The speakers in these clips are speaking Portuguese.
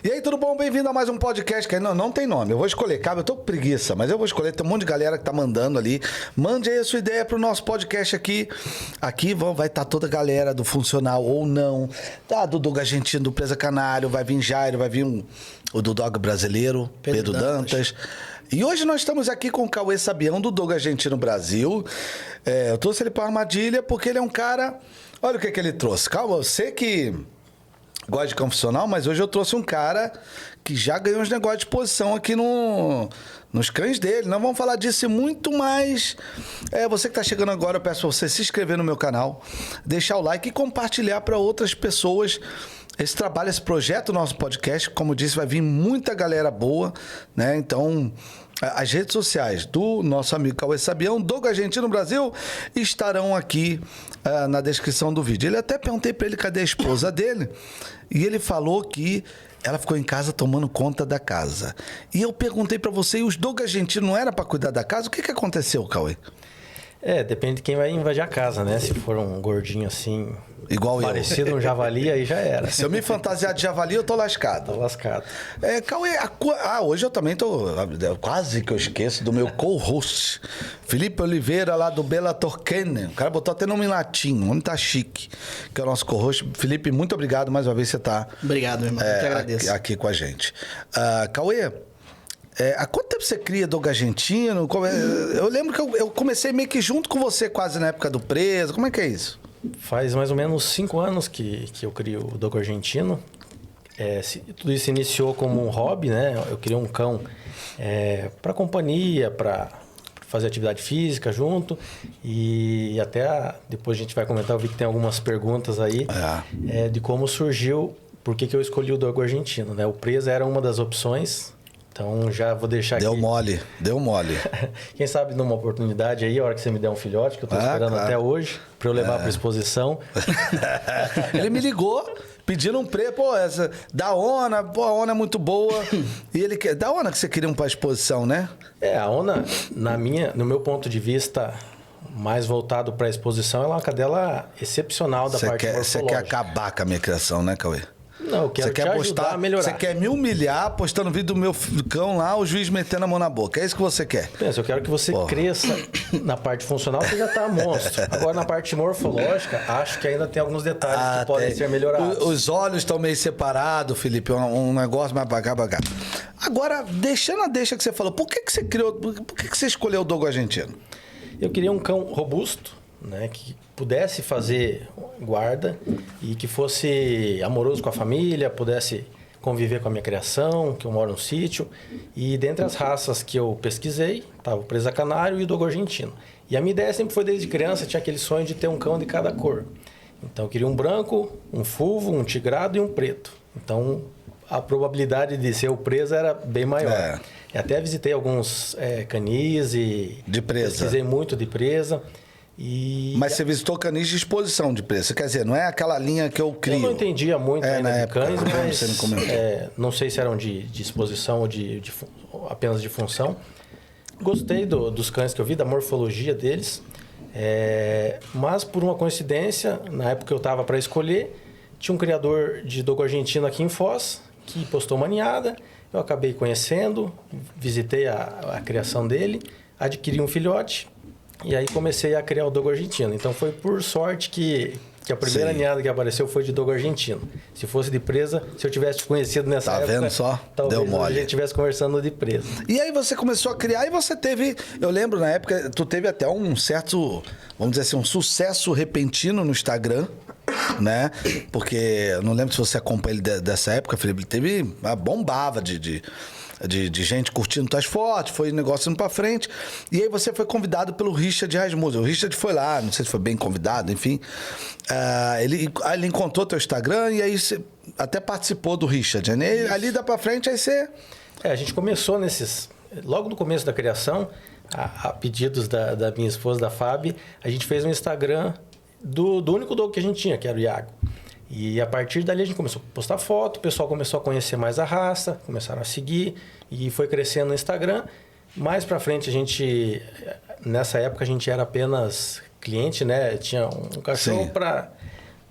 E aí, tudo bom? Bem-vindo a mais um podcast que não tem nome. Eu vou escolher, cabe, eu tô com preguiça, mas eu vou escolher. Tem um monte de galera que tá mandando ali. Mande aí a sua ideia pro nosso podcast aqui. Aqui vai estar toda a galera do Funcional ou não. Tá, do Doug Argentino, do Presa Canário, vai vir Jairo, vai vir o do Dog brasileiro, Pedro Dantas. E hoje nós estamos aqui com o Cauê Sabião, do Doug Argentino Brasil. Eu trouxe ele pra armadilha porque ele é um cara... Olha o que ele trouxe. Calma, eu sei que gosta de confissional, mas hoje eu trouxe um cara que já ganhou uns negócios de posição aqui nos cães dele. Nós vamos falar disso e muito mais. Você que está chegando agora, eu peço para você se inscrever no meu canal, deixar o like e compartilhar para outras pessoas esse trabalho, esse projeto, nosso podcast. Como eu disse, vai vir muita galera boa, né? Então, as redes sociais do nosso amigo Cauê Sabião, Doug Argentino Brasil, estarão aqui na descrição do vídeo. Ele até perguntei para ele cadê a esposa dele, e ele falou que ela ficou em casa tomando conta da casa. E eu perguntei para você, e os Doug Argentino não era para cuidar da casa? O que aconteceu, Cauê? Depende de quem vai invadir a casa, né? Se for um gordinho assim, igual parecido um javali, aí já era. Se eu me fantasiar de javali, eu tô lascado. Tô lascado. Cauê, hoje eu também tô... Quase que eu esqueço do meu co-host, Felipe Oliveira, lá do Bela Torquene. O cara botou até nome em latim, o nome tá chique. Que é o nosso co-host. Felipe, muito obrigado mais uma vez você tá... Obrigado, irmão. Eu que agradeço. Aqui com a gente. Cauê... há quanto tempo você cria Doug Argentino? Eu lembro que eu comecei meio que junto com você, quase na época do Preso. Como é que é isso? Faz mais ou menos 5 anos que eu crio o Doug Argentino. Tudo isso iniciou como um hobby, né? Eu criei um cão para companhia, para fazer atividade física junto. E até depois a gente vai comentar, eu vi que tem algumas perguntas aí de como surgiu, por que eu escolhi o Doug Argentino, né? O Preso era uma das opções. Então, já vou deixar aqui... Deu mole. Quem sabe numa oportunidade aí, a hora que você me der um filhote, que eu tô esperando até hoje, para eu levar para exposição. Ele me ligou, pedindo um preço, da Ona, a Ona é muito boa. E ele quer... Da Ona que você queria para exposição, né? A Ona, no meu ponto de vista, mais voltado para a exposição, ela é uma cadela excepcional da parte morfológica. Você quer acabar com a minha criação, né, Cauê? Não, eu quero te ajudar a melhorar. Você quer me humilhar postando vídeo do meu cão lá, o juiz metendo a mão na boca. É isso que você quer? Eu quero que você cresça na parte funcional, você já tá monstro. Agora, na parte morfológica, acho que ainda tem alguns detalhes que podem ser melhorados. Os olhos estão meio separados, Felipe, um negócio mais pra cá. Agora, deixando a deixa que você falou, por que você criou, por que você escolheu o Doug Argentino? Eu queria um cão robusto, né, que pudesse fazer guarda e que fosse amoroso com a família, pudesse conviver com a minha criação, que eu moro num sítio. E dentre as raças que eu pesquisei, estava o Presa Canário e o Dogo Argentino. E a minha ideia sempre foi, desde criança, tinha aquele sonho de ter um cão de cada cor. Então eu queria um branco, um fulvo, um tigrado e um preto. Então a probabilidade de ser o Presa era bem maior. E até visitei alguns canis e de presa. Pesquisei muito de presa. Mas você visitou canis de exposição de preço, quer dizer, não é aquela linha que eu crio. Eu não entendia muito ainda de cães, mas você não sei se eram de exposição ou apenas de função. Gostei dos cães que eu vi, da morfologia deles, mas por uma coincidência, na época que eu estava para escolher, tinha um criador de Dogo Argentino aqui em Foz, que postou uma ninhada, eu acabei conhecendo, visitei a criação dele, adquiri um filhote, e aí comecei a criar o Dogo Argentino. Então foi por sorte que a primeira ninhada que apareceu foi de Dogo Argentino. Se fosse de presa, se eu tivesse te conhecido nessa época... Tá vendo só? Talvez Deu mole. a gente estivesse conversando de presa. E aí você começou a criar e você teve... Eu lembro na época, tu teve até um certo, vamos dizer assim, um sucesso repentino no Instagram, né? Porque eu não lembro se você acompanha ele dessa época, Felipe. Ele teve... bombava de gente curtindo tuas fotos, foi negócio indo pra frente. E aí você foi convidado pelo Richard Rasmussen. O Richard foi lá, não sei se foi bem convidado, enfim. Ele encontrou teu Instagram e aí você até participou do Richard, né? Ali dá pra frente, aí você... A gente começou logo no começo da criação, a pedidos da minha esposa, da Fábio, a gente fez um Instagram do único Dogo que a gente tinha, que era o Iago. E a partir dali a gente começou a postar foto, o pessoal começou a conhecer mais a raça, começaram a seguir e foi crescendo no Instagram. Mais pra frente nessa época a gente era apenas cliente, né? Tinha um cachorro para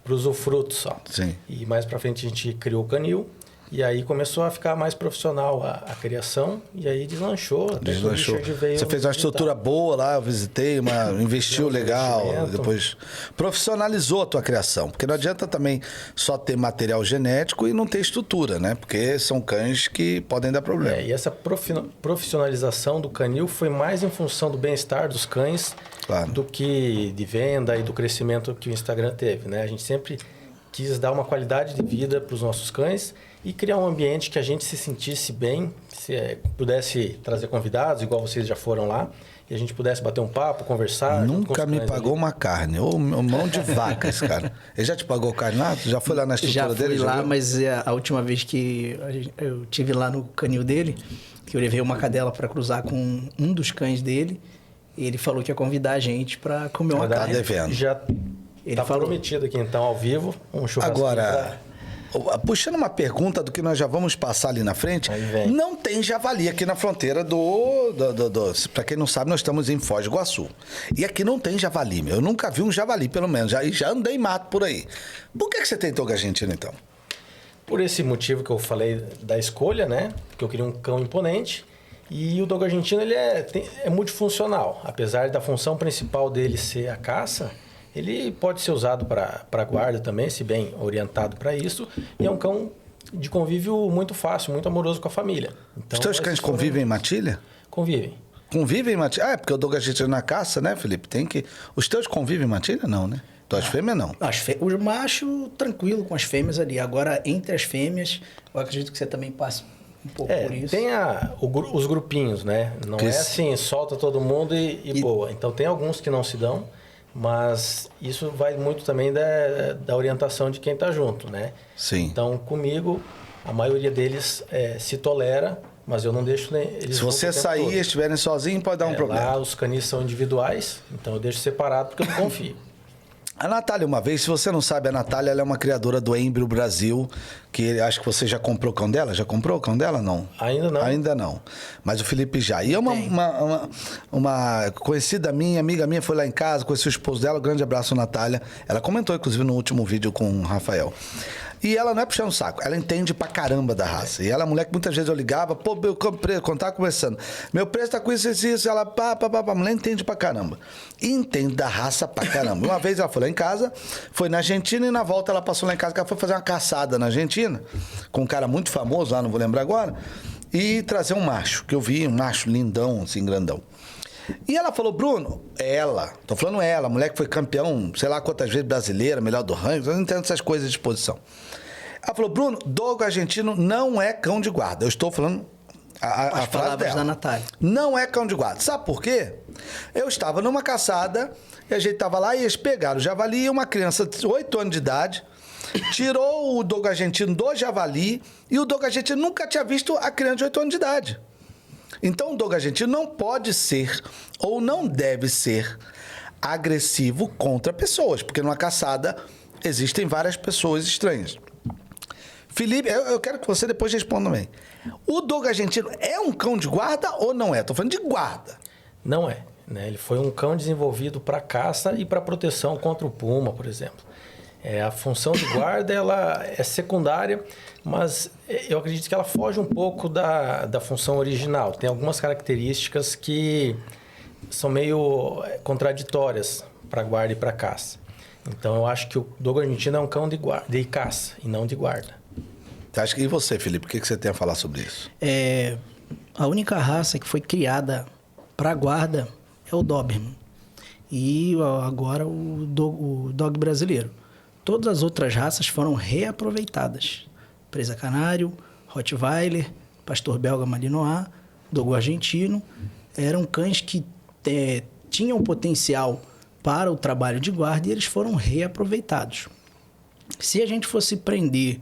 usufruto só. Sim. E mais pra frente a gente criou o canil. E aí começou a ficar mais profissional a criação, e aí deslanchou. Deslanchou. Você fez uma estrutura boa lá, eu visitei, investiu legal, depois profissionalizou a tua criação. Porque não adianta também só ter material genético e não ter estrutura, né? Porque são cães que podem dar problema. E essa profissionalização do canil foi mais em função do bem-estar dos cães do que de venda e do crescimento que o Instagram teve, né? A gente sempre quis dar uma qualidade de vida para os nossos cães e criar um ambiente que a gente se sentisse bem, se pudesse trazer convidados, igual vocês já foram lá, e a gente pudesse bater um papo, conversar. Nunca me pagou uma carne, ou mão de vaca esse cara. Ele já te pagou carne lá? Tu já foi lá na estrutura dele? Já fui lá, mas a última vez que eu tive lá no canil dele, que eu levei uma cadela para cruzar com um dos cães dele, ele falou que ia convidar a gente para comer uma carne. Tá devendo. Já está prometido aqui então, ao vivo, um churrasco. Agora, puxando uma pergunta do que nós já vamos passar ali na frente, não tem javali aqui na fronteira para quem não sabe, nós estamos em Foz do Iguaçu. E aqui não tem javali, meu. Eu nunca vi um javali, pelo menos. Já andei em mato por aí. Por que você tem toga argentina, então? Por esse motivo que eu falei da escolha, né? Que eu queria um cão imponente. E o dogo argentino, ele é multifuncional. Apesar da função principal dele ser a caça, ele pode ser usado para guarda também, se bem orientado para isso. E é um cão de convívio muito fácil, muito amoroso com a família. Então, os teus cães convivem em matilha? Convivem. Convivem em matilha? Ah, é porque o dogo argentino na caça, né, Felipe? Tem que... Os teus convivem em matilha? Não, né? As fêmeas não. O macho tranquilo com as fêmeas ali. Agora, entre as fêmeas, eu acredito que você também passa um pouco por isso. Tem os grupinhos, né? Não é assim, solta todo mundo e boa. Então, tem alguns que não se dão, mas isso vai muito também da orientação de quem está junto, né? Sim. Então, comigo, a maioria deles se tolera, mas eu não deixo eles... Se você sair e estiverem sozinhos, pode dar um problema. Lá, os canis são individuais, então eu deixo separado porque eu não confio. A Natália, uma vez, se você não sabe, a Natália ela é uma criadora do Embrio Brasil, que acho que você já comprou o cão dela? Já comprou o cão dela? Não. Ainda não. Ainda não. Mas o Felipe já. E é uma conhecida minha, amiga minha, foi lá em casa, conheci o esposo dela, um grande abraço, Natália. Ela comentou, inclusive, no último vídeo com o Rafael. E ela não é puxando o saco, ela entende pra caramba da raça. E ela é mulher que muitas vezes eu ligava, pô, eu comprei, quando tava conversando, meu preço tá com isso, ela pá, a mulher entende pra caramba. E entende da raça pra caramba. Uma vez ela foi lá em casa, foi na Argentina e na volta ela passou lá em casa, que ela foi fazer uma caçada na Argentina, com um cara muito famoso lá, não vou lembrar agora, e trazer um macho, que eu vi, um macho lindão, assim, grandão. E ela falou, Bruno, tô falando ela, a mulher que foi campeão, sei lá quantas vezes brasileira, melhor do ranking, eu não entendo essas coisas de exposição. Ela falou, Bruno, dogo argentino não é cão de guarda. Eu estou falando a frase dela. Da Natália. Não é cão de guarda. Sabe por quê? Eu estava numa caçada, e a gente estava lá e eles pegaram o javali, e uma criança de 8 anos de idade tirou o dogo argentino do javali, e o dogo argentino nunca tinha visto a criança de 8 anos de idade. Então, o dogo argentino não pode ser, ou não deve ser, agressivo contra pessoas, porque numa caçada existem várias pessoas estranhas. Felipe, eu quero que você depois responda também. O dogo argentino é um cão de guarda ou não é? Estou falando de guarda. Não é, né? Ele foi um cão desenvolvido para caça e para proteção contra o puma, por exemplo. A função de guarda ela é secundária, mas eu acredito que ela foge um pouco da função original. Tem algumas características que são meio contraditórias para guarda e para caça. Então, eu acho que o dogo argentino é um cão de caça e não de guarda. E você, Felipe, o que você tem a falar sobre isso? A única raça que foi criada para guarda é o Doberman. E agora o dog brasileiro. Todas as outras raças foram reaproveitadas. Presa canário, Rottweiler, pastor belga malinois, dogo argentino. Eram cães que tinham potencial para o trabalho de guarda e eles foram reaproveitados. Se a gente fosse prender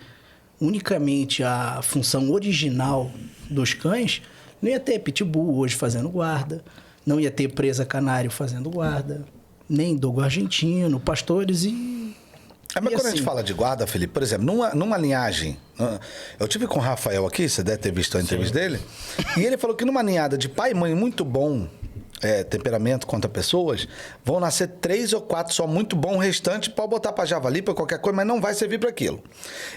unicamente a função original dos cães, não ia ter pitbull hoje fazendo guarda, não ia ter presa canário fazendo guarda, nem dogo argentino, pastores mas quando a gente fala de guarda, Felipe, por exemplo, numa linhagem... Eu tive com o Rafael aqui, você deve ter visto a entrevista dele, e ele falou que numa ninhada de pai e mãe muito bom, temperamento contra pessoas, vão nascer 3 ou 4 só muito bom, o restante pode botar para javali, para qualquer coisa, mas não vai servir para aquilo.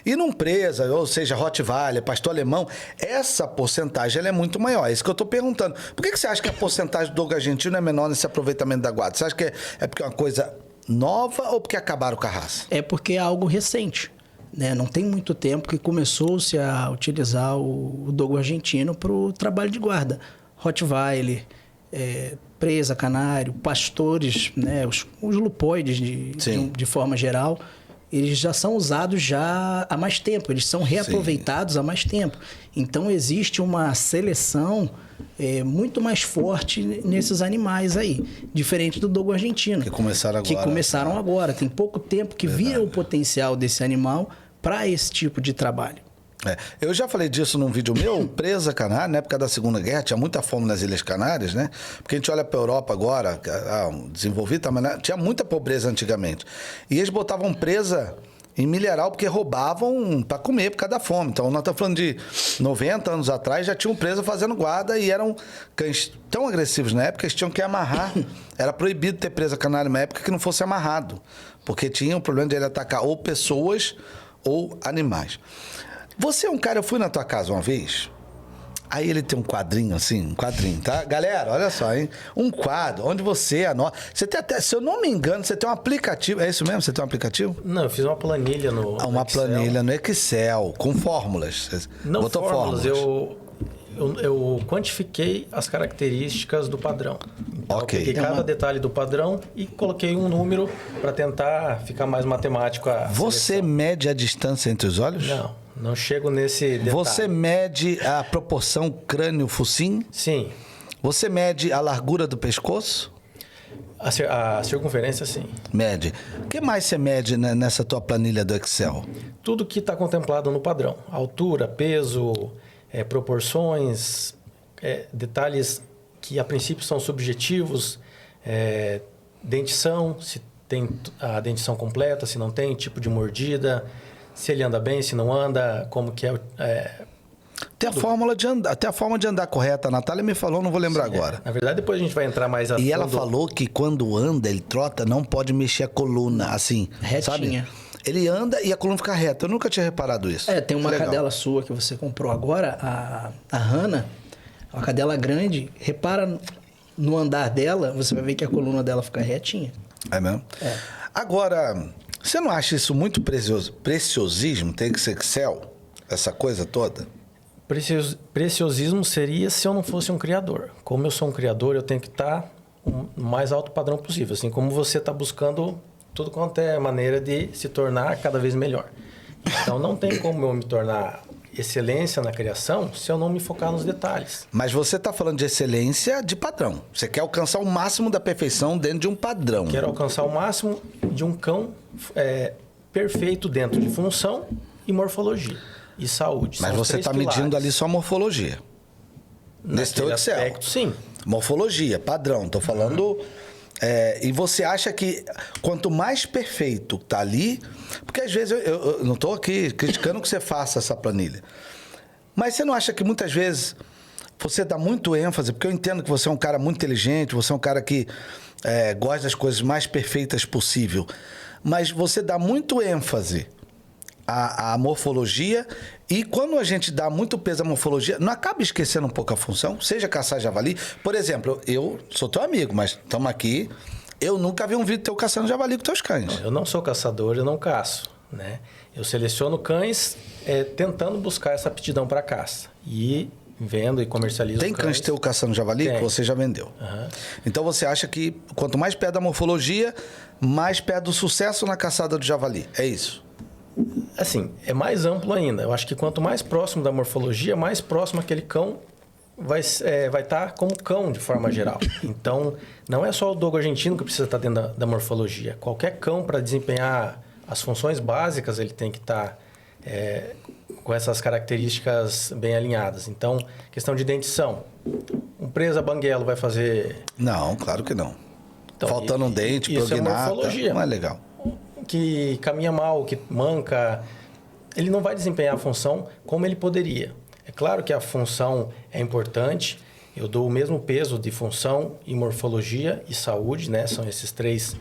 E num presa, ou seja, Rottweiler, pastor alemão, essa porcentagem ela é muito maior. É isso que eu estou perguntando. Por que você acha que a porcentagem do dogo argentino é menor nesse aproveitamento da guarda? Você acha que é porque é uma coisa nova ou porque acabaram com a raça? É porque é algo recente. Né? Não tem muito tempo que começou-se a utilizar o dogo argentino para o trabalho de guarda. Rottweiler, presa, canário, pastores, né? Os lupoides de forma geral, eles já são usados já há mais tempo, eles são reaproveitados há mais tempo. Então existe uma seleção muito mais forte nesses animais aí, diferente do dogo argentino. Que começaram agora. Tem pouco tempo que viram o potencial desse animal para esse tipo de trabalho. Eu já falei disso num vídeo meu, presa canária, na época da Segunda Guerra, tinha muita fome nas Ilhas Canárias, né? Porque a gente olha para a Europa agora, desenvolvida, mas tinha muita pobreza antigamente. E eles botavam presa em milharal porque roubavam para comer por causa da fome. Então, nós estamos falando de 90 anos atrás, já tinham presa fazendo guarda e eram cães tão agressivos na época, eles tinham que amarrar. Era proibido ter presa canária na época que não fosse amarrado, porque tinha o problema de ele atacar ou pessoas ou animais. Você é um cara, eu fui na tua casa uma vez, aí ele tem um quadrinho assim, tá? Galera, olha só, hein? Um quadro onde você anota. Você tem até, se eu não me engano, você tem um aplicativo. É isso mesmo? Você tem um aplicativo? Não, eu fiz uma planilha no uma Excel. Planilha no Excel, com fórmulas. Não botou fórmulas. Eu quantifiquei as características do padrão. Então, Ok. Eu peguei cada detalhe do padrão e coloquei um número para tentar ficar mais matemático. Você mede a distância entre os olhos? Não chego nesse detalhe. Você mede a proporção crânio-focinho? Sim. Você mede a largura do pescoço? A circunferência, sim. Mede. O que mais você mede nessa tua planilha do Excel? Tudo que está contemplado no padrão. Altura, peso, proporções, detalhes que a princípio são subjetivos, dentição, se tem a dentição completa, se não tem, tipo de mordida, se ele anda bem, se não anda, como que Tem a fórmula de andar, até a forma de andar correta. A Natália me falou, não vou lembrar agora. Na verdade, depois a gente vai entrar mais a fundo. E ela falou que quando anda, ele trota, não pode mexer a coluna, assim, retinha. Sabe? Ele anda e a coluna fica reta. Eu nunca tinha reparado isso. Tem uma cadela sua que você comprou agora, a Hannah, uma cadela grande. Repara no andar dela, você vai ver que a coluna dela fica retinha. É mesmo? Agora, você não acha isso muito preciosismo? Tem que ser Excel? Essa coisa toda? Preciosismo seria se eu não fosse um criador. Como eu sou um criador, eu tenho que estar o mais alto padrão possível. Assim como você está buscando tudo quanto é maneira de se tornar cada vez melhor. Então, não tem como eu me tornar excelência na criação se eu não me focar nos detalhes. Mas você está falando de excelência de padrão. Você quer alcançar o máximo da perfeição dentro de um padrão. Quero alcançar o máximo de um cão perfeito dentro de função e morfologia e saúde. Mas você está medindo ali só morfologia. Nesse teu Excel. Aspecto, sim. Morfologia, padrão. Estou falando... e você acha que quanto mais perfeito tá ali... Porque às vezes eu não estou aqui criticando que você faça essa planilha. Mas você não acha que muitas vezes você dá muito ênfase... Porque eu entendo que você é um cara muito inteligente, você é um cara que gosta das coisas mais perfeitas possível. Mas você dá muito ênfase à morfologia, e quando a gente dá muito peso à morfologia, não acaba esquecendo um pouco a função, seja caçar javali. Por exemplo, eu sou teu amigo, mas estamos aqui, eu nunca vi um vídeo teu caçando javali com teus cães. Eu não sou caçador, eu não caço, né? Eu seleciono cães tentando buscar essa aptidão para caça e vendo e comercializo Tem cães teu caçando javali que você já vendeu. Uhum. Então você acha que quanto mais perto da morfologia, mais perto do sucesso na caçada do javali, é isso? Assim, é mais amplo ainda. Eu acho que quanto mais próximo da morfologia, mais próximo aquele cão vai estar como cão de forma geral. Então, não é só o dogo argentino que precisa estar dentro da morfologia. Qualquer cão, para desempenhar as funções básicas, ele tem que estar com essas características bem alinhadas. Então, questão de dentição. Um presa banguelo vai fazer... Não, claro que não. Então, faltando um dente, isso prognata, morfologia. não é legal. Que caminha mal, que manca, ele não vai desempenhar a função como ele poderia. É claro que a função é importante Eu dou o mesmo peso de função e morfologia e saúde, né? São esses três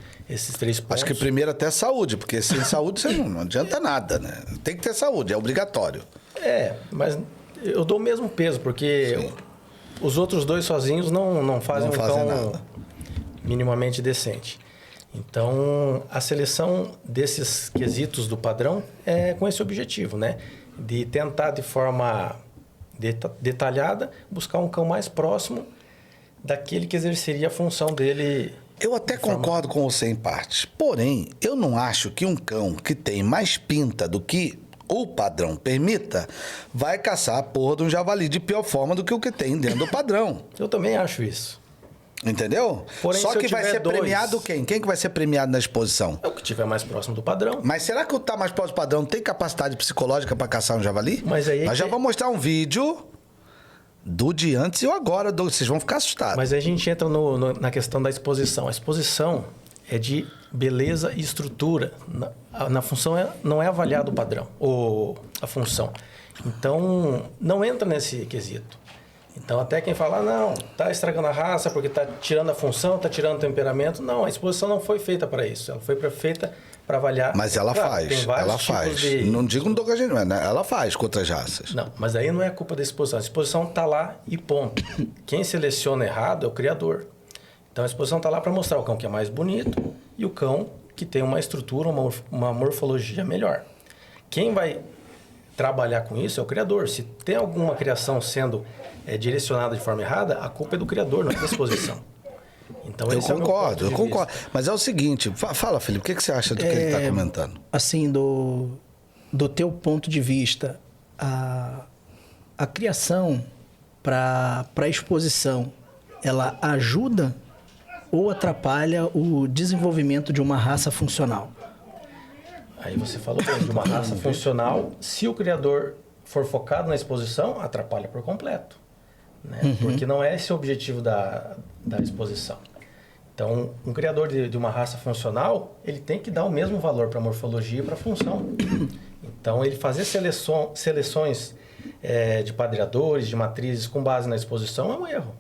pontos. Acho que primeiro até saúde, porque sem saúde você não adianta nada, né? Tem que ter saúde, é obrigatório. Mas eu dou o mesmo peso, porque Sim. os outros dois sozinhos não fazem Não um fazem cão nada. minimamente decente. Então, a seleção desses quesitos do padrão é com esse objetivo, né? De tentar de forma detalhada buscar um cão mais próximo daquele que exerceria a função dele. Eu até concordo com você em partes. Porém, eu não acho que um cão que tem mais pinta do que o padrão permita vai caçar a porra de um javali de pior forma do que o que tem dentro do padrão. Eu também acho isso. Entendeu? Porém, Só se eu que vai tiver ser dois- premiado quem? Quem que vai ser premiado na exposição? É o que estiver mais próximo do padrão. Mas será que o tá mais próximo do padrão tem capacidade psicológica para caçar um javali? Mas aí é Nós já que- vamos mostrar um vídeo do de antes e o agora. Vocês vão ficar assustados. Mas aí a gente entra na questão da exposição. A exposição é de beleza e estrutura. Na função não é avaliado o padrão, ou a função. Então, não entra nesse quesito. Então, até quem fala, não, tá estragando a raça porque tá tirando a função, tá tirando o temperamento. Não, a exposição não foi feita para isso. Ela foi feita para avaliar... Mas ela Claro, tem faz, vários ela tipos faz. de- Não digo no Doga Gente, né? Ela faz com outras raças. Não, mas aí não é culpa da exposição. A exposição está lá e ponto. Quem seleciona errado é o criador. Então a exposição está lá para mostrar o cão que é mais bonito e o cão que tem uma estrutura, uma morfologia melhor. Quem vai trabalhar com isso é o criador. Se tem alguma criação sendo direcionada de forma errada, a culpa é do criador, não é da exposição. Então, Eu esse é o meu concordo, ponto eu de concordo. vista. Mas é o seguinte, fala, Felipe, o que você acha do que ele está comentando? Assim, do teu ponto de vista, a criação para exposição, ela ajuda ou atrapalha o desenvolvimento de uma raça funcional? Aí você falou bem, de uma raça funcional, se o criador for focado na exposição, atrapalha por completo. Né? Porque não é esse o objetivo da exposição. Então, um criador de uma raça funcional, ele tem que dar o mesmo valor para a morfologia e para a função. Então, ele fazer seleções de padreadores, de matrizes com base na exposição é um erro.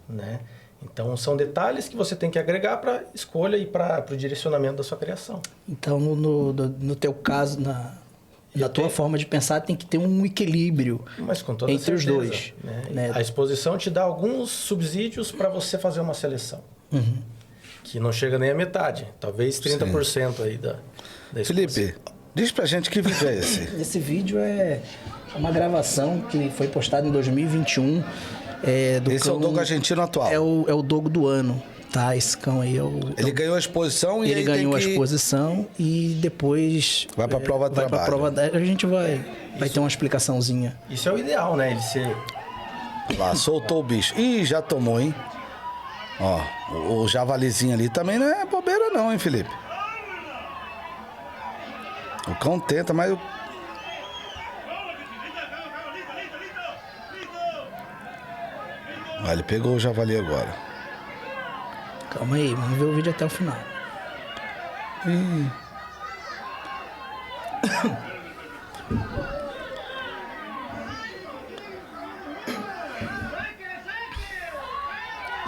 Né? Então, são detalhes que você tem que agregar para a escolha e para o direcionamento da sua criação. Então, no teu caso, na tua forma de pensar, tem que ter um equilíbrio Mas com toda entre os certeza, dois. né? A exposição te dá alguns subsídios para você fazer uma seleção. Que não chega nem a metade. Talvez 30% aí da exposição. Felipe, diz pra gente que vídeo é esse. Esse vídeo é uma gravação que foi postada em 2021. Do Esse é o Dogo argentino atual. É o Dogo do ano, tá? Esse cão aí é o... Ele ganhou a exposição e Ele aí ganhou a tem que... exposição e depois... Vai pra prova de vai pra trabalho. prova a gente vai ter uma explicaçãozinha. Isso é o ideal, né? Ele ser... Lá, soltou o bicho. Ih, já tomou, hein? Ó, o javalizinho ali também não é bobeira não, hein, Felipe? O cão tenta, mas... Ah, ele pegou o javali agora. Calma aí, vamos ver o vídeo até o final.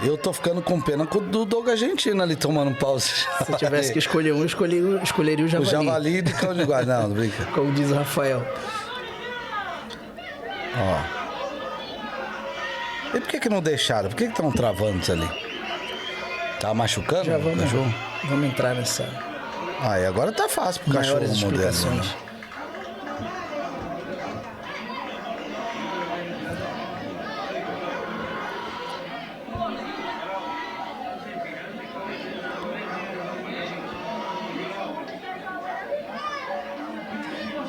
Eu tô ficando com pena do Dogo argentino ali tomando um pause. Se eu tivesse que escolher um, escolheria o O javali. javali de cão de guarda. Não, brinca. Como diz o Rafael. Ó. E por que não deixaram? Por que estão travando isso ali? Tá machucando? Já o cachorro? vamos entrar nessa... Ah, e agora tá fácil pro cachorro Maiores moderno, explicações. né?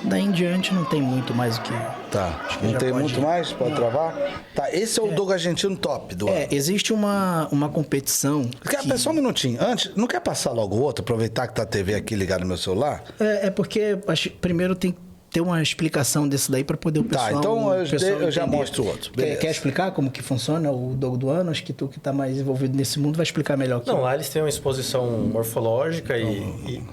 Daí em diante não tem muito mais o que... Tá. que Não já tem pode muito ir. mais? Pode travar? Tá, esse é o Dogo argentino top do ano. Existe uma competição... Só um minutinho. Antes, não quer passar logo o outro? Aproveitar que tá a TV aqui ligada no meu celular? Porque primeiro tem que ter uma explicação desse daí para poder o pessoal... Tá, então o pessoal eu já entender. mostro o outro. Quer, Beleza. quer explicar como que funciona o Dogo do ano? Acho que tu que tá mais envolvido nesse mundo vai explicar melhor que Não, eu. lá eles têm uma exposição morfológica e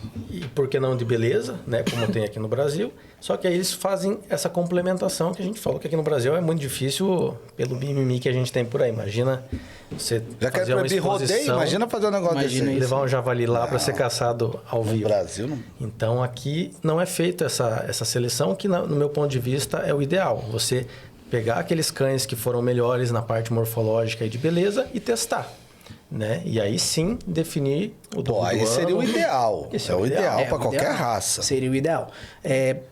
por que não de beleza, né? Como tem aqui no Brasil. Só que aí eles fazem essa complementação que a gente falou que aqui no Brasil é muito difícil pelo mimimi que a gente tem por aí. Imagina você Já quer fazer uma proibir rodeio? exposição, Imagina fazer um negócio desse. aí. levar um javali lá para ser caçado ao No vivo. Brasil, não. Então aqui não é feita essa seleção que, no meu ponto de vista, é o ideal. Você pegar aqueles cães que foram melhores na parte morfológica e de beleza e testar. Né? E aí sim definir o Pô, aí seria o ideal. Esse É o ideal para o qualquer ideal. raça. Seria o ideal.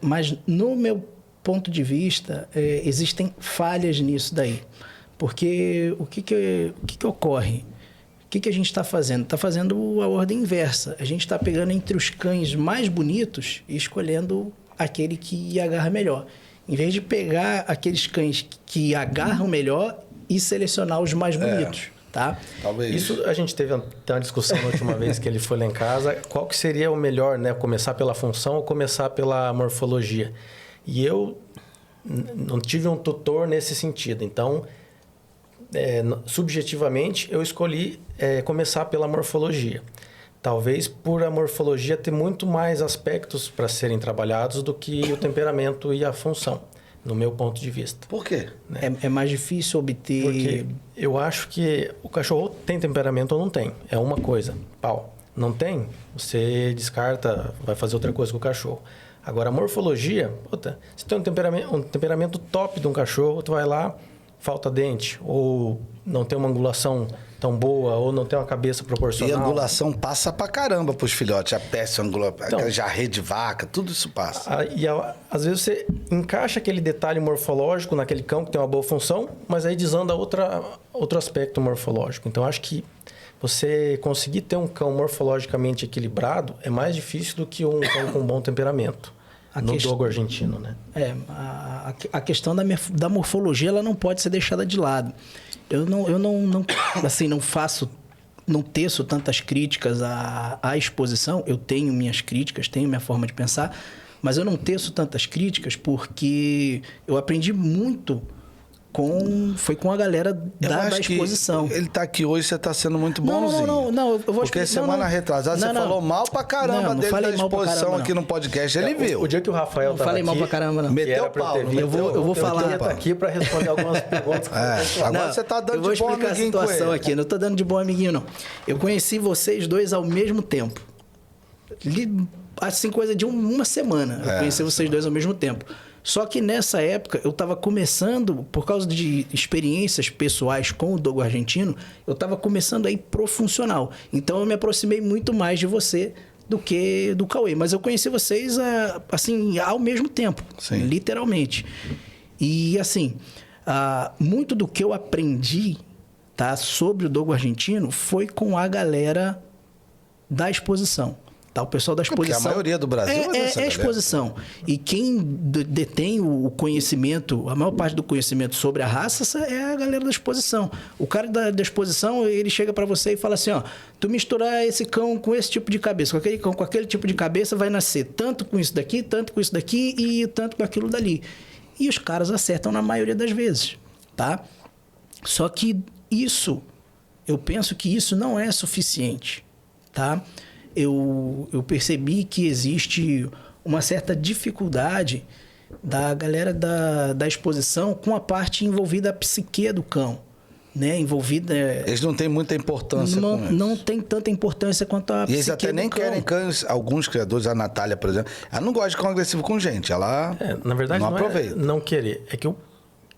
Mas no meu ponto de vista, existem falhas nisso daí. Porque o que ocorre? O que a gente está fazendo? Está fazendo a ordem inversa. A gente está pegando entre os cães mais bonitos e escolhendo aquele que agarra melhor. Em vez de pegar aqueles cães que agarram melhor e selecionar os mais bonitos. Tá? Talvez. Isso a gente teve uma discussão na última vez que ele foi lá em casa. Qual que seria o melhor, né? Começar pela função ou começar pela morfologia? E eu não tive um tutor nesse sentido. Então, subjetivamente, eu escolhi começar pela morfologia. Talvez por a morfologia ter muito mais aspectos para serem trabalhados do que o temperamento e a função, no meu ponto de vista. Por quê? É mais difícil obter... Porque eu acho que o cachorro tem temperamento ou não tem. É uma coisa. Pau. Não tem, você descarta, vai fazer outra coisa com o cachorro. Agora, a morfologia, puta, você tem um temperamento top de um cachorro, tu vai lá, falta dente, ou não tem uma angulação tão boa, ou não tem uma cabeça proporcional. E a angulação passa pra caramba pros filhotes. A peste, aquela jarré de vaca, tudo isso passa. Às vezes você encaixa aquele detalhe morfológico naquele cão que tem uma boa função, mas aí desanda outro aspecto morfológico. Então, acho que você conseguir ter um cão morfologicamente equilibrado é mais difícil do que um cão com bom temperamento. No dogo argentino, né? A questão da morfologia ela não pode ser deixada de lado. Eu não teço tantas críticas à exposição. Eu tenho minhas críticas, tenho minha forma de pensar, mas eu não teço tantas críticas porque eu aprendi muito foi com a galera da exposição. Ele tá aqui hoje, você tá sendo muito bonzinho. Não, eu vou Porque semana retrasada você falou mal pra caramba dele da exposição aqui no podcast. Ele viu. O dia que o Rafael não falei mal pra caramba, não. Meteu o pau. Eu vou falar. Eu tô aqui pra responder algumas perguntas. Agora você tá dando de bom amiguinho com ele. Eu vou explicar a situação aqui. Não tô dando de bom amiguinho, não. Eu conheci vocês dois ao mesmo tempo. Assim, coisa de uma semana. Eu conheci vocês dois ao mesmo tempo. Só que nessa época, eu estava começando, por causa de experiências pessoais com o dogo argentino, eu estava começando a ir pro funcional. Então, eu me aproximei muito mais de você do que do Cauê. Mas eu conheci vocês, assim, ao mesmo tempo. Sim. Literalmente. E, assim, muito do que eu aprendi, tá, sobre o dogo argentino foi com a galera da exposição. Tá, o pessoal da exposição... Porque a maioria do Brasil é exposição. E quem detém o conhecimento, a maior parte do conhecimento sobre a raça é a galera da exposição. O cara da exposição, ele chega para você e fala assim, ó, tu misturar esse cão com esse tipo de cabeça, com aquele cão com aquele tipo de cabeça, vai nascer tanto com isso daqui, tanto com isso daqui e tanto com aquilo dali. E os caras acertam na maioria das vezes, tá? Só que isso, eu penso que isso não é suficiente, tá? Eu percebi que existe uma certa dificuldade da galera da exposição com a parte envolvida a psique do cão, né? Envolvida... Eles não têm muita importância com isso. Não tem tanta importância quanto a psique do cão. E eles até nem querem cães, alguns criadores, a Natália, por exemplo, ela não gosta de cão agressivo com gente, ela na verdade, não aproveita. Não querer, é que o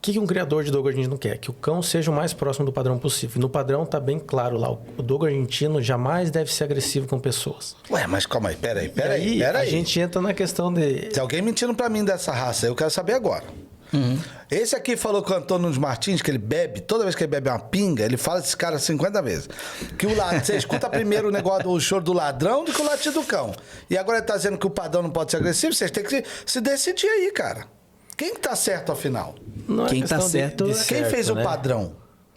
que um criador de dogo argentino quer? Que o cão seja o mais próximo do padrão possível. E no padrão tá bem claro lá. O dogo argentino jamais deve ser agressivo com pessoas. Ué, mas calma aí, peraí. A gente entra na questão de... Se alguém mentindo pra mim dessa raça, eu quero saber agora. Esse aqui falou com o Antônio Martins, que ele bebe, toda vez que ele bebe uma pinga, ele fala desse cara 50 vezes. Que você escuta primeiro o negócio do choro do ladrão do que o latido do cão. E agora ele tá dizendo que o padrão não pode ser agressivo, vocês têm que se decidir aí, cara. Quem tá certo, afinal? Quem tá certo... Quem fez o padrão?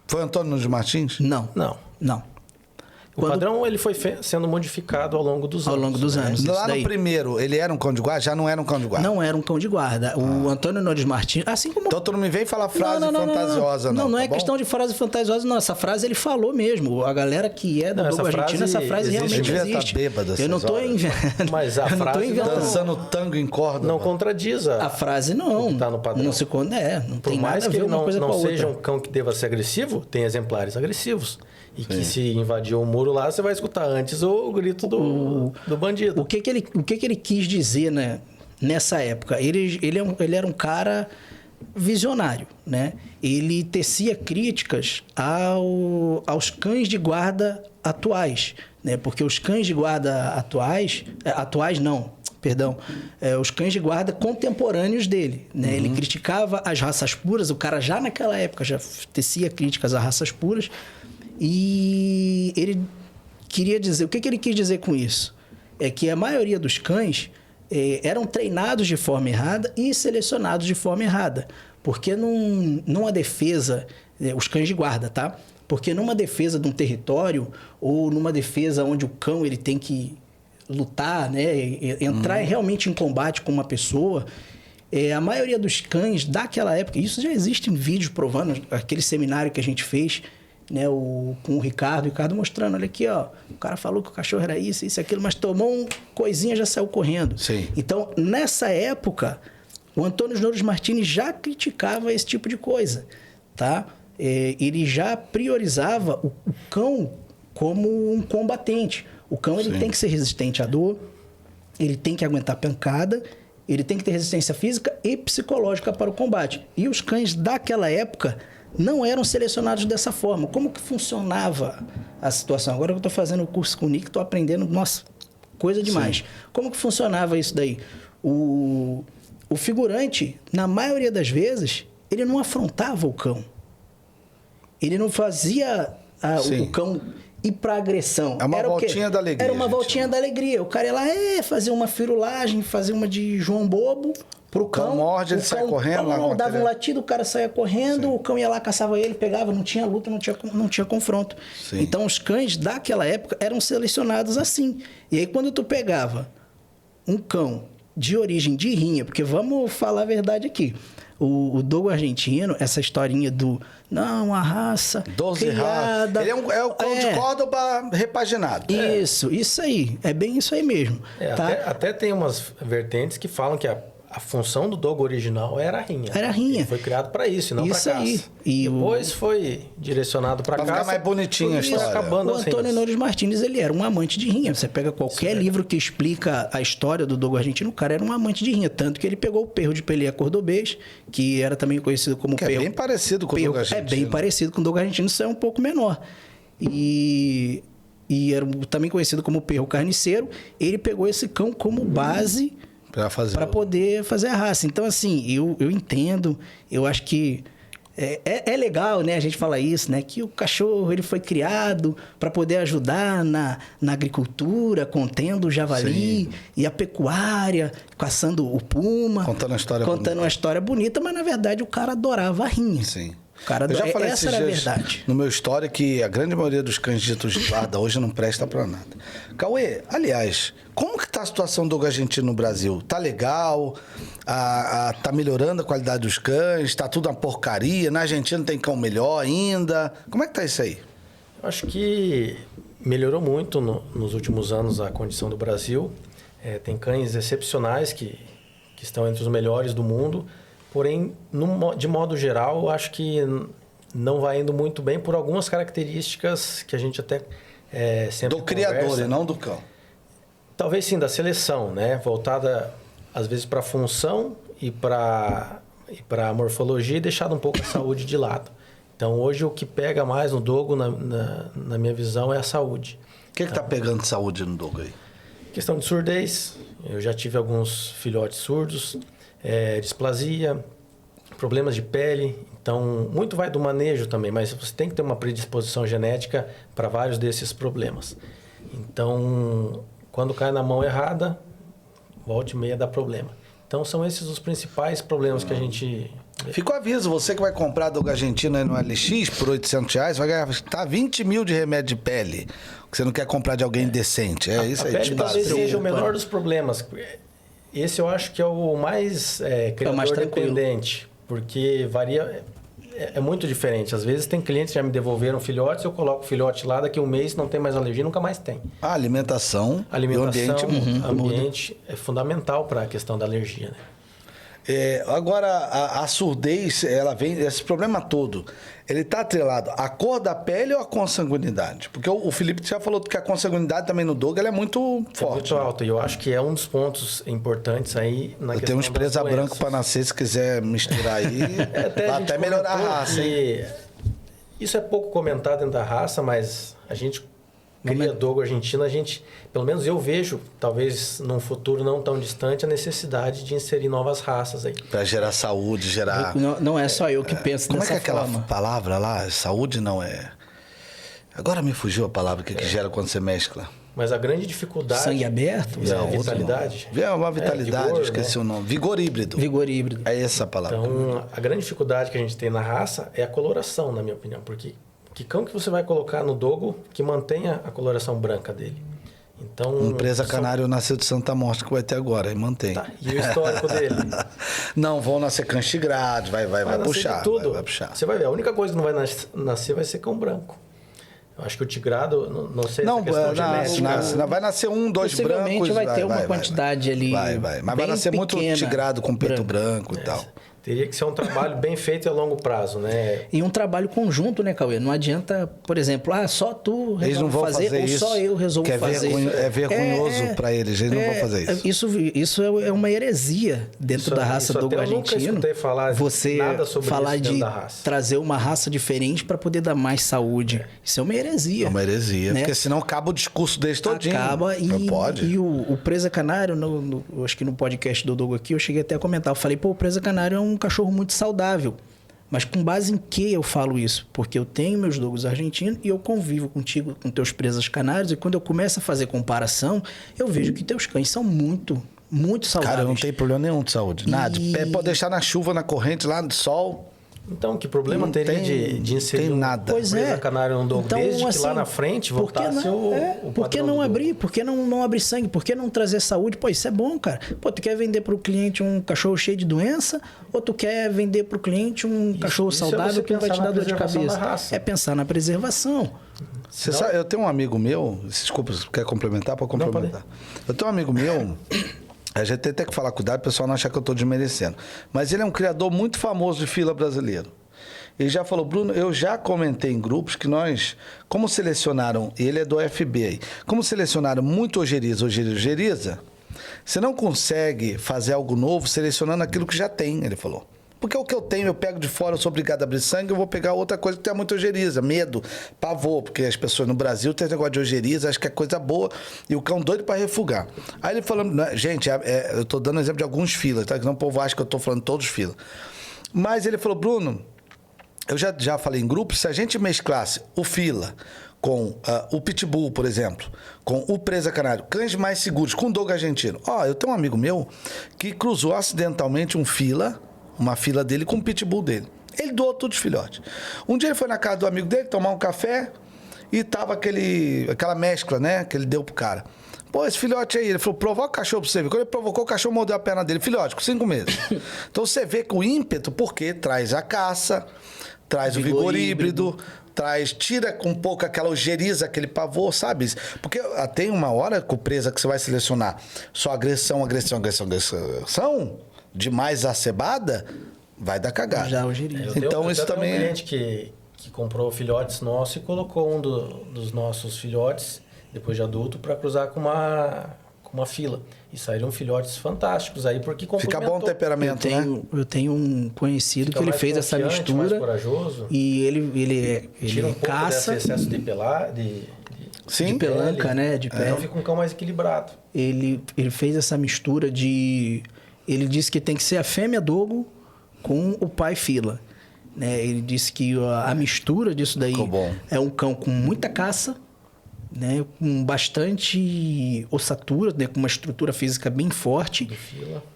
Foi o Antônio Martins? Não. O padrão ele foi sendo modificado ao longo dos anos. Ao longo dos anos. Lá no primeiro, ele era um cão de guarda? Já não era um cão de guarda? Não era um cão de guarda. O Antônio Nunes Martins, assim como... Então tu não me vem falar frase fantasiosa, não. Não tá é bom? questão de frase fantasiosa, não. Essa frase ele falou mesmo. A galera que é do Dogo Argentino, essa frase realmente existe. Eu não tô inventando. Mas a frase dançando tango em corda. Não contradiz a frase não. Tá no padrão. Não se não Por tem mais nada a ver que uma coisa com a não outra. seja um cão que deva ser agressivo, tem exemplares agressivos. E que se invadir o muro lá, você vai escutar antes o grito do bandido. O que ele quis dizer, né, nessa época? Ele era um cara visionário, né? Ele tecia críticas aos cães de guarda atuais, né? Porque os cães de guarda os cães de guarda contemporâneos dele, né? Ele criticava as raças puras, o cara já naquela época já tecia críticas a raças puras, e ele queria dizer... O que ele quis dizer com isso? É que a maioria dos cães eram treinados de forma errada e selecionados de forma errada. Porque numa defesa... Os cães de guarda, tá? Porque numa defesa de um território ou numa defesa onde o cão ele tem que lutar, né? Entrar realmente em combate com uma pessoa... a maioria dos cães daquela época... Isso já existe em vídeos provando. Aquele seminário que a gente fez... Né, com o Ricardo mostrando, olha aqui, ó, o cara falou que o cachorro era isso, aquilo, mas tomou uma coisinha, já saiu correndo. Sim. Então, nessa época, o Antônio Nunes Martins já criticava esse tipo de coisa, tá? Ele já priorizava o cão como um combatente. O cão ele tem que ser resistente à dor, ele tem que aguentar pancada, ele tem que ter resistência física e psicológica para o combate. E os cães daquela época não eram selecionados dessa forma. Como que funcionava a situação? Agora que eu estou fazendo o curso com o Nick, estou aprendendo, nossa, coisa demais. Sim. Como que funcionava isso daí? O figurante, na maioria das vezes, ele não afrontava o cão. Ele não fazia o cão ir para agressão. É uma voltinha da alegria. Era uma voltinha da alegria. O cara ia lá, fazia uma firulagem, fazia uma de João Bobo pro cão. O cão morde, ele sai correndo. Dava um latido, o cara saía correndo, Sim. O cão ia lá, caçava ele, pegava, não tinha luta, não tinha confronto. Sim. Então, os cães daquela época eram selecionados assim. E aí, quando tu pegava um cão de origem de rinha, porque vamos falar a verdade aqui, o Dogo argentino, essa historinha não, a raça 12 criada... Ele é o cão de Córdoba repaginado. Isso aí. É bem isso aí mesmo. Tá? Até tem umas vertentes que falam que a função do Dogo original era a rinha. Era a rinha. Ele foi criado para isso, e não para caça. Aí. E depois foi direcionado para caça. Para ficar mais bonitinho a história. O Antônio Nunes Martins, ele era um amante de rinha. Você pega qualquer livro que explica a história do Dogo argentino, o cara era um amante de rinha. Tanto que ele pegou o perro de peleia cordobês, que era também conhecido como perro... é bem parecido com o Dogo argentino. É bem parecido com o Dogo argentino, só é um pouco menor. E era também conhecido como perro carniceiro. Ele pegou esse cão como base... para poder fazer a raça. Então, assim, eu entendo, eu acho que é legal, né, a gente falar isso, né, que o cachorro ele foi criado para poder ajudar na agricultura, contendo o javali. Sim. E a pecuária, caçando o puma. Contando uma história bonita, mas, na verdade, o cara adorava a rinha. Sim. Eu já falei essa era a verdade. No meu história que a grande maioria dos cães ditos de guarda hoje não presta pra nada. Cauê, aliás, como que tá a situação do Dogo argentino no Brasil? Tá legal? Tá melhorando a qualidade dos cães? Tá tudo uma porcaria? Na Argentina tem cão melhor ainda? Como é que tá isso aí? Eu acho que melhorou muito nos últimos anos a condição do Brasil. Tem cães excepcionais que estão entre os melhores do mundo. Porém, de modo geral, eu acho que não vai indo muito bem por algumas características que a gente até sempre do criador e não do cão. Talvez sim, da seleção, né? Voltada, às vezes, para a função e para a morfologia e deixado um pouco a saúde de lado. Então, hoje, o que pega mais no Dogo, na minha visão, é a saúde. O que está pegando saúde no Dogo aí? Questão de surdez. Eu já tive alguns filhotes surdos. Displasia, problemas de pele. Então, muito vai do manejo também, mas você tem que ter uma predisposição genética para vários desses problemas. Então, quando cai na mão errada, volta e meia dá problema. Então, são esses os principais problemas que a gente Fica o aviso, você que vai comprar Dogo Argentino aí no LX por R$800, vai gastar 20 mil de remédio de pele, que você não quer comprar de alguém decente. É isso aí. A pele talvez seja o menor dos problemas. Esse eu acho que é o mais criador dependente, porque varia... É muito diferente. Às vezes tem clientes que já me devolveram filhotes, eu coloco o filhote lá, daqui a um mês não tem mais alergia, nunca mais tem. A alimentação e o ambiente ambiente é fundamental para a questão da alergia, né? Agora, a surdez, ela vem... Esse problema todo, ele está atrelado à cor da pele ou à consanguinidade? Porque o Felipe já falou que a consanguinidade também no Dogo ela é muito forte. Muito alta. E eu acho que é um dos pontos importantes aí na questão. Eu tenho uns presa branco para nascer, se quiser misturar aí, vai até melhorar a raça. Isso é pouco comentado dentro da raça, mas a gente cria Dogo argentino, pelo menos eu vejo, talvez num futuro não tão distante, a necessidade de inserir novas raças aí. Para gerar saúde, gerar... Não é só eu que penso como dessa forma. Como é que é aquela forma. palavra lá? Saúde não é... Agora me fugiu a palavra que gera quando você mescla. Mas a grande dificuldade... Sangue aberto? Vitalidade. Uma vitalidade, vigor, esqueci o nome. Vigor híbrido. Vigor híbrido. É essa a palavra. Então, a grande dificuldade que a gente tem na raça é a coloração, na minha opinião. Porque que cão que você vai colocar no Dogo que mantenha a coloração branca dele? Então, Presa canário nasceu de Santa Morte que vai ter agora, e mantém. Tá. E o histórico dele? Não, vão nascer cães tigrados, vai puxar. Tudo. Vai puxar. Você vai ver, a única coisa que não vai nascer vai ser cão branco. Eu acho que o tigrado, não sei se é questão genética. Vai nascer dois brancos. Vai ter uma quantidade ali. Mas vai nascer muito tigrado com peito branco e tal. Teria que ser um trabalho bem feito a longo prazo, né? E um trabalho conjunto, né, Cauê? Não adianta, por exemplo, só tu resolve fazer ou só eu resolvo fazer. É vergonhoso para eles, eles não vão fazer isso. Isso é uma heresia dentro da raça Dogo argentino. Eu nunca escutei falar nada sobre falar isso da raça. Trazer uma raça diferente para poder dar mais saúde. Isso é uma heresia. É uma heresia, né? Porque senão acaba o discurso deles todinho. Acaba não pode. E o Presa Canário, acho que no podcast do Dogo aqui, eu cheguei até a comentar. Eu falei, o Presa Canário é um cachorro muito saudável. Mas com base em que eu falo isso? Porque eu tenho meus Dogos argentinos e eu convivo contigo, com teus presas canários, e quando eu começo a fazer comparação, eu vejo que teus cães são muito saudáveis. Cara, eu não tenho problema nenhum de saúde. Nada. Pode deixar na chuva, na corrente, lá no sol. Então, que problema teria de inserir nada. Presa canário no Dogo, desde que lá na frente voltasse o Por que não abrir? Por que não abrir sangue? Por que não trazer saúde? Pô, isso é bom, cara. Pô, tu quer vender para o cliente um cachorro cheio de doença ou tu quer vender para o cliente um cachorro saudável que não vai te dar dor de cabeça? É pensar na preservação. Você sabe, eu tenho um amigo meu, desculpa, quer complementar? Pode complementar. Eu tenho um amigo meu... A gente tem até que falar cuidado, o pessoal não achar que eu estou desmerecendo. Mas ele é um criador muito famoso de fila brasileiro. Ele já falou, Bruno, eu já comentei em grupos que nós, como selecionaram, ele é do FB aí, como selecionaram muito ojeriza, você não consegue fazer algo novo selecionando aquilo que já tem, ele falou. Porque o que eu tenho, eu pego de fora, eu sou obrigado a abrir sangue, eu vou pegar outra coisa que tem muita ojeriza, medo, pavor, porque as pessoas no Brasil têm esse negócio de ojeriza, acho que é coisa boa, e o cão doido para refugar. Aí ele falando, gente, eu tô dando exemplo de alguns filas, tá? Que não o povo acha que eu tô falando todos filas. Mas ele falou, Bruno, eu já falei em grupo, se a gente mesclasse o fila com o pitbull, por exemplo, com o presa canário, cães mais seguros, com o Dogo argentino. Eu tenho um amigo meu que cruzou acidentalmente uma fila dele com o pitbull dele. Ele doou todos os filhotes. Um dia ele foi na casa do amigo dele tomar um café e tava aquela mescla, né, que ele deu pro cara. Pô, esse filhote aí, ele falou, provoca o cachorro pra você ver. Quando ele provocou, o cachorro mordeu a perna dele. Filhote, com 5 meses. Então você vê que o ímpeto, porque traz a caça, traz o vigor híbrido, tira com um pouco aquela ojeriza, aquele pavor, sabe? Porque tem uma hora com presa que você vai selecionar só agressão, demais acebada, vai dar cagada. Já ojeriza. Então isso também um cliente que comprou filhotes nossos e colocou um dos nossos filhotes, depois de adulto, para cruzar com uma fila. E saíram filhotes fantásticos aí, porque complementou. Fica bom o temperamento, eu tenho um conhecido que ele fez essa mistura. Mais corajoso. E ele tira um pouco caça. desse excesso de pelanca, pele, né? De pele. Então fica um cão mais equilibrado. Ele fez essa mistura de... Ele disse que tem que ser a fêmea Dogo com o pai fila. Né? Ele disse que a mistura disso daí é um cão com muita caça, né, com bastante ossatura, né, com uma estrutura física bem forte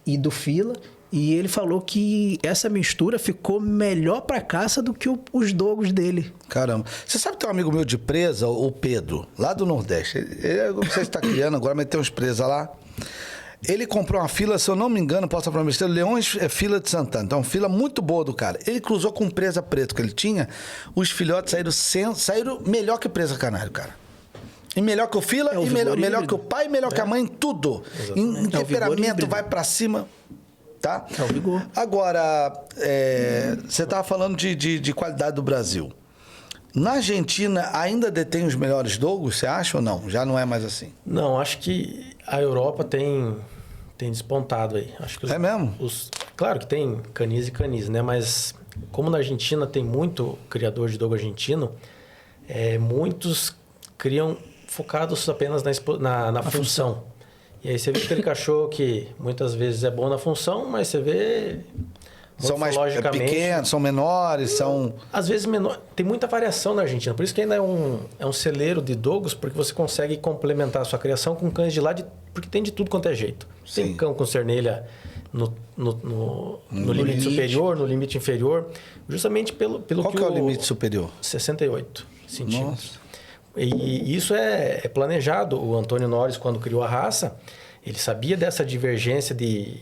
do fila E ele falou que essa mistura ficou melhor para caça do que os dogos dele. Caramba. Você sabe que tem um amigo meu de presa, o Pedro, lá do Nordeste. Ele não sei se está criando agora, mas tem uns presas lá. Ele comprou uma fila, se eu não me engano, posso falar para Leões Fila de Santana. Então, uma fila muito boa do cara. Ele cruzou com presa preto que ele tinha. Os filhotes saíram melhor que presa canário, cara. E melhor que o fila, e melhor que o pai, melhor que a mãe, tudo. Em temperamento, vai para cima. Tá? É o vigor. Agora, você estava falando de qualidade do Brasil. Na Argentina, ainda detém os melhores dogos, você acha ou não? Já não é mais assim? Não, acho que a Europa tem despontado aí. Acho que mesmo? Claro que tem canis e canis, né? Mas como na Argentina tem muito criador de dogo argentino, muitos criam focados apenas na função. E aí você vê aquele cachorro que muitas vezes é bom na função, mas você vê... São mais pequenos, são menores, são... Às vezes menor. Tem muita variação na Argentina. Por isso que ainda é um celeiro de dogos, porque você consegue complementar a sua criação com cães de lá, porque tem de tudo quanto é jeito. Sim. Tem cão com cernelha no limite superior, no limite inferior. Justamente pelo Qual que é o limite superior? 68 centímetros. Nossa. E isso é planejado. O Antônio Nores, quando criou a raça, ele sabia dessa divergência de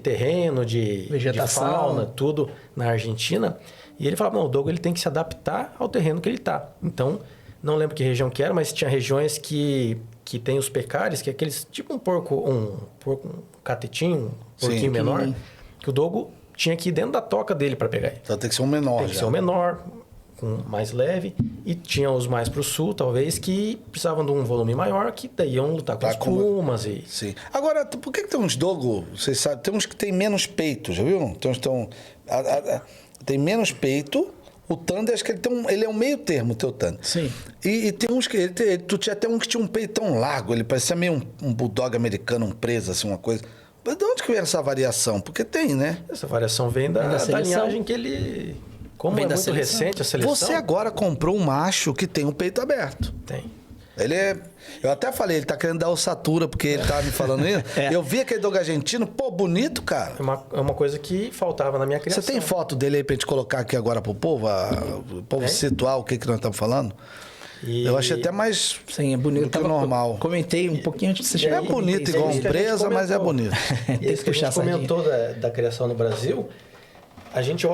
terreno, de vegetação, de fauna, tudo na Argentina. E ele falava, não, o dogo ele tem que se adaptar ao terreno que ele está. Então, não lembro que região que era, mas tinha regiões que tem os pecares, que é aqueles, tipo um catetinho, um porquinho menor, que o dogo tinha que ir dentro da toca dele para pegar ele. Então tem que ser um menor. Tem que ser um menor, mais leve, e tinha os mais para o sul, talvez, que precisavam de um volume maior, que daí iam lutar com as pumas. Sim. Agora, por que tem uns dogos, vocês sabem, tem uns que tem menos peito, já viu? Tem uns tem menos peito. O Thunder, acho que ele é um meio termo, o teu Thunder. Sim. E tem uns que... Tu tinha até um que tinha um peito tão largo, ele parecia meio um bulldog americano, um preso, assim, uma coisa. Mas de onde que vem essa variação? Porque tem, né? Essa variação vem da linhagem que ele... Como é muito recente a seleção... Você agora comprou um macho que tem o peito aberto. Tem. Ele é... Eu até falei, ele tá querendo dar ossatura, porque ele tava me falando isso. Eu vi aquele dog argentino, pô, bonito, cara. É uma coisa que faltava na minha criação. Você tem foto dele aí pra gente colocar aqui agora pro povo? O povo situar o que nós estamos falando? Eu achei até mais... Sim, é bonito. Do que o normal. Comentei um pouquinho antes de você chegar. É bonito igual uma empresa, mas é bonito. E isso que a gente comentou da criação no Brasil... A gente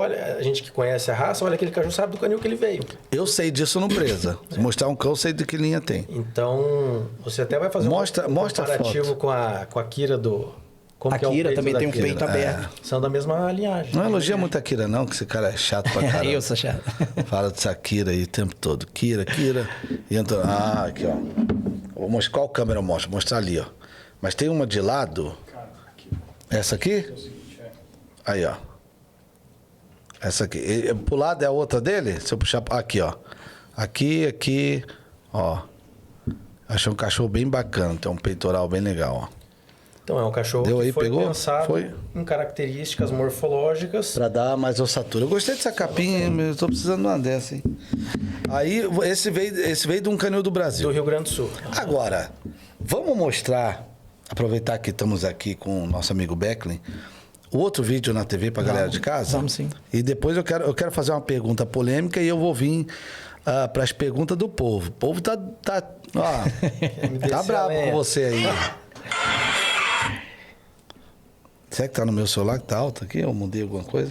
que conhece a raça, olha aquele cachorro, sabe do canil que ele veio. Eu sei disso no presa. Se mostrar um cão, eu sei de que linha tem. Então, você até vai fazer um comparativo com a Kira do... Como a Kira também tem um peito aberto. São da mesma linhagem. Não elogia muito a Kira, não, que esse cara é chato pra caramba. Eu sou chato. Fala dessa Kira aí o tempo todo. Kira. E entra... aqui, ó. Vou mostrar qual câmera eu mostro. Vou mostrar ali, ó. Mas tem uma de lado. Essa aqui? Aí, ó. Essa aqui. Pro lado é a outra dele? Se eu puxar... Aqui, ó. Aqui, ó. Achei um cachorro bem bacana. Tem um peitoral bem legal, ó. Então, é um cachorro que foi pensado em características morfológicas. Pra dar mais ossatura. Eu gostei dessa capinha, eu tô precisando de uma dessa, hein? Aí, esse veio de um canil do Brasil. Do Rio Grande do Sul. Agora, vamos mostrar, aproveitar que estamos aqui com o nosso amigo Becklin, o outro vídeo na TV pra galera de casa. Vamos sim. E depois eu quero fazer uma pergunta polêmica e eu vou vir para as perguntas do povo. O povo tá bravo com você aí. Será que tá no meu celular que tá alto aqui? Eu mudei alguma coisa?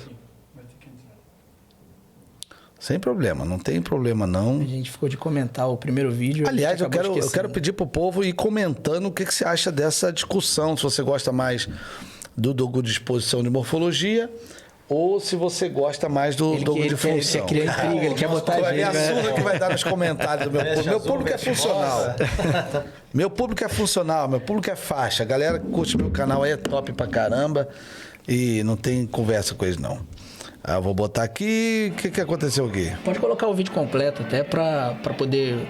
Sem problema, não tem problema não. A gente ficou de comentar o primeiro vídeo. Aliás, eu quero pedir pro povo ir comentando o que você acha dessa discussão. Se você gosta mais do dogo de exposição de morfologia ou se você gosta mais do dogo de função. Ele quer criar intriga, ele quer botar gente. É a surra que vai dar nos comentários do meu público. Meu público é funcional. Meu público é funcional, meu público é faixa. A galera que curte meu canal aí é top pra caramba e não tem conversa com eles, não. Eu vou botar aqui... O que aconteceu aqui? Pode colocar o vídeo completo até pra poder...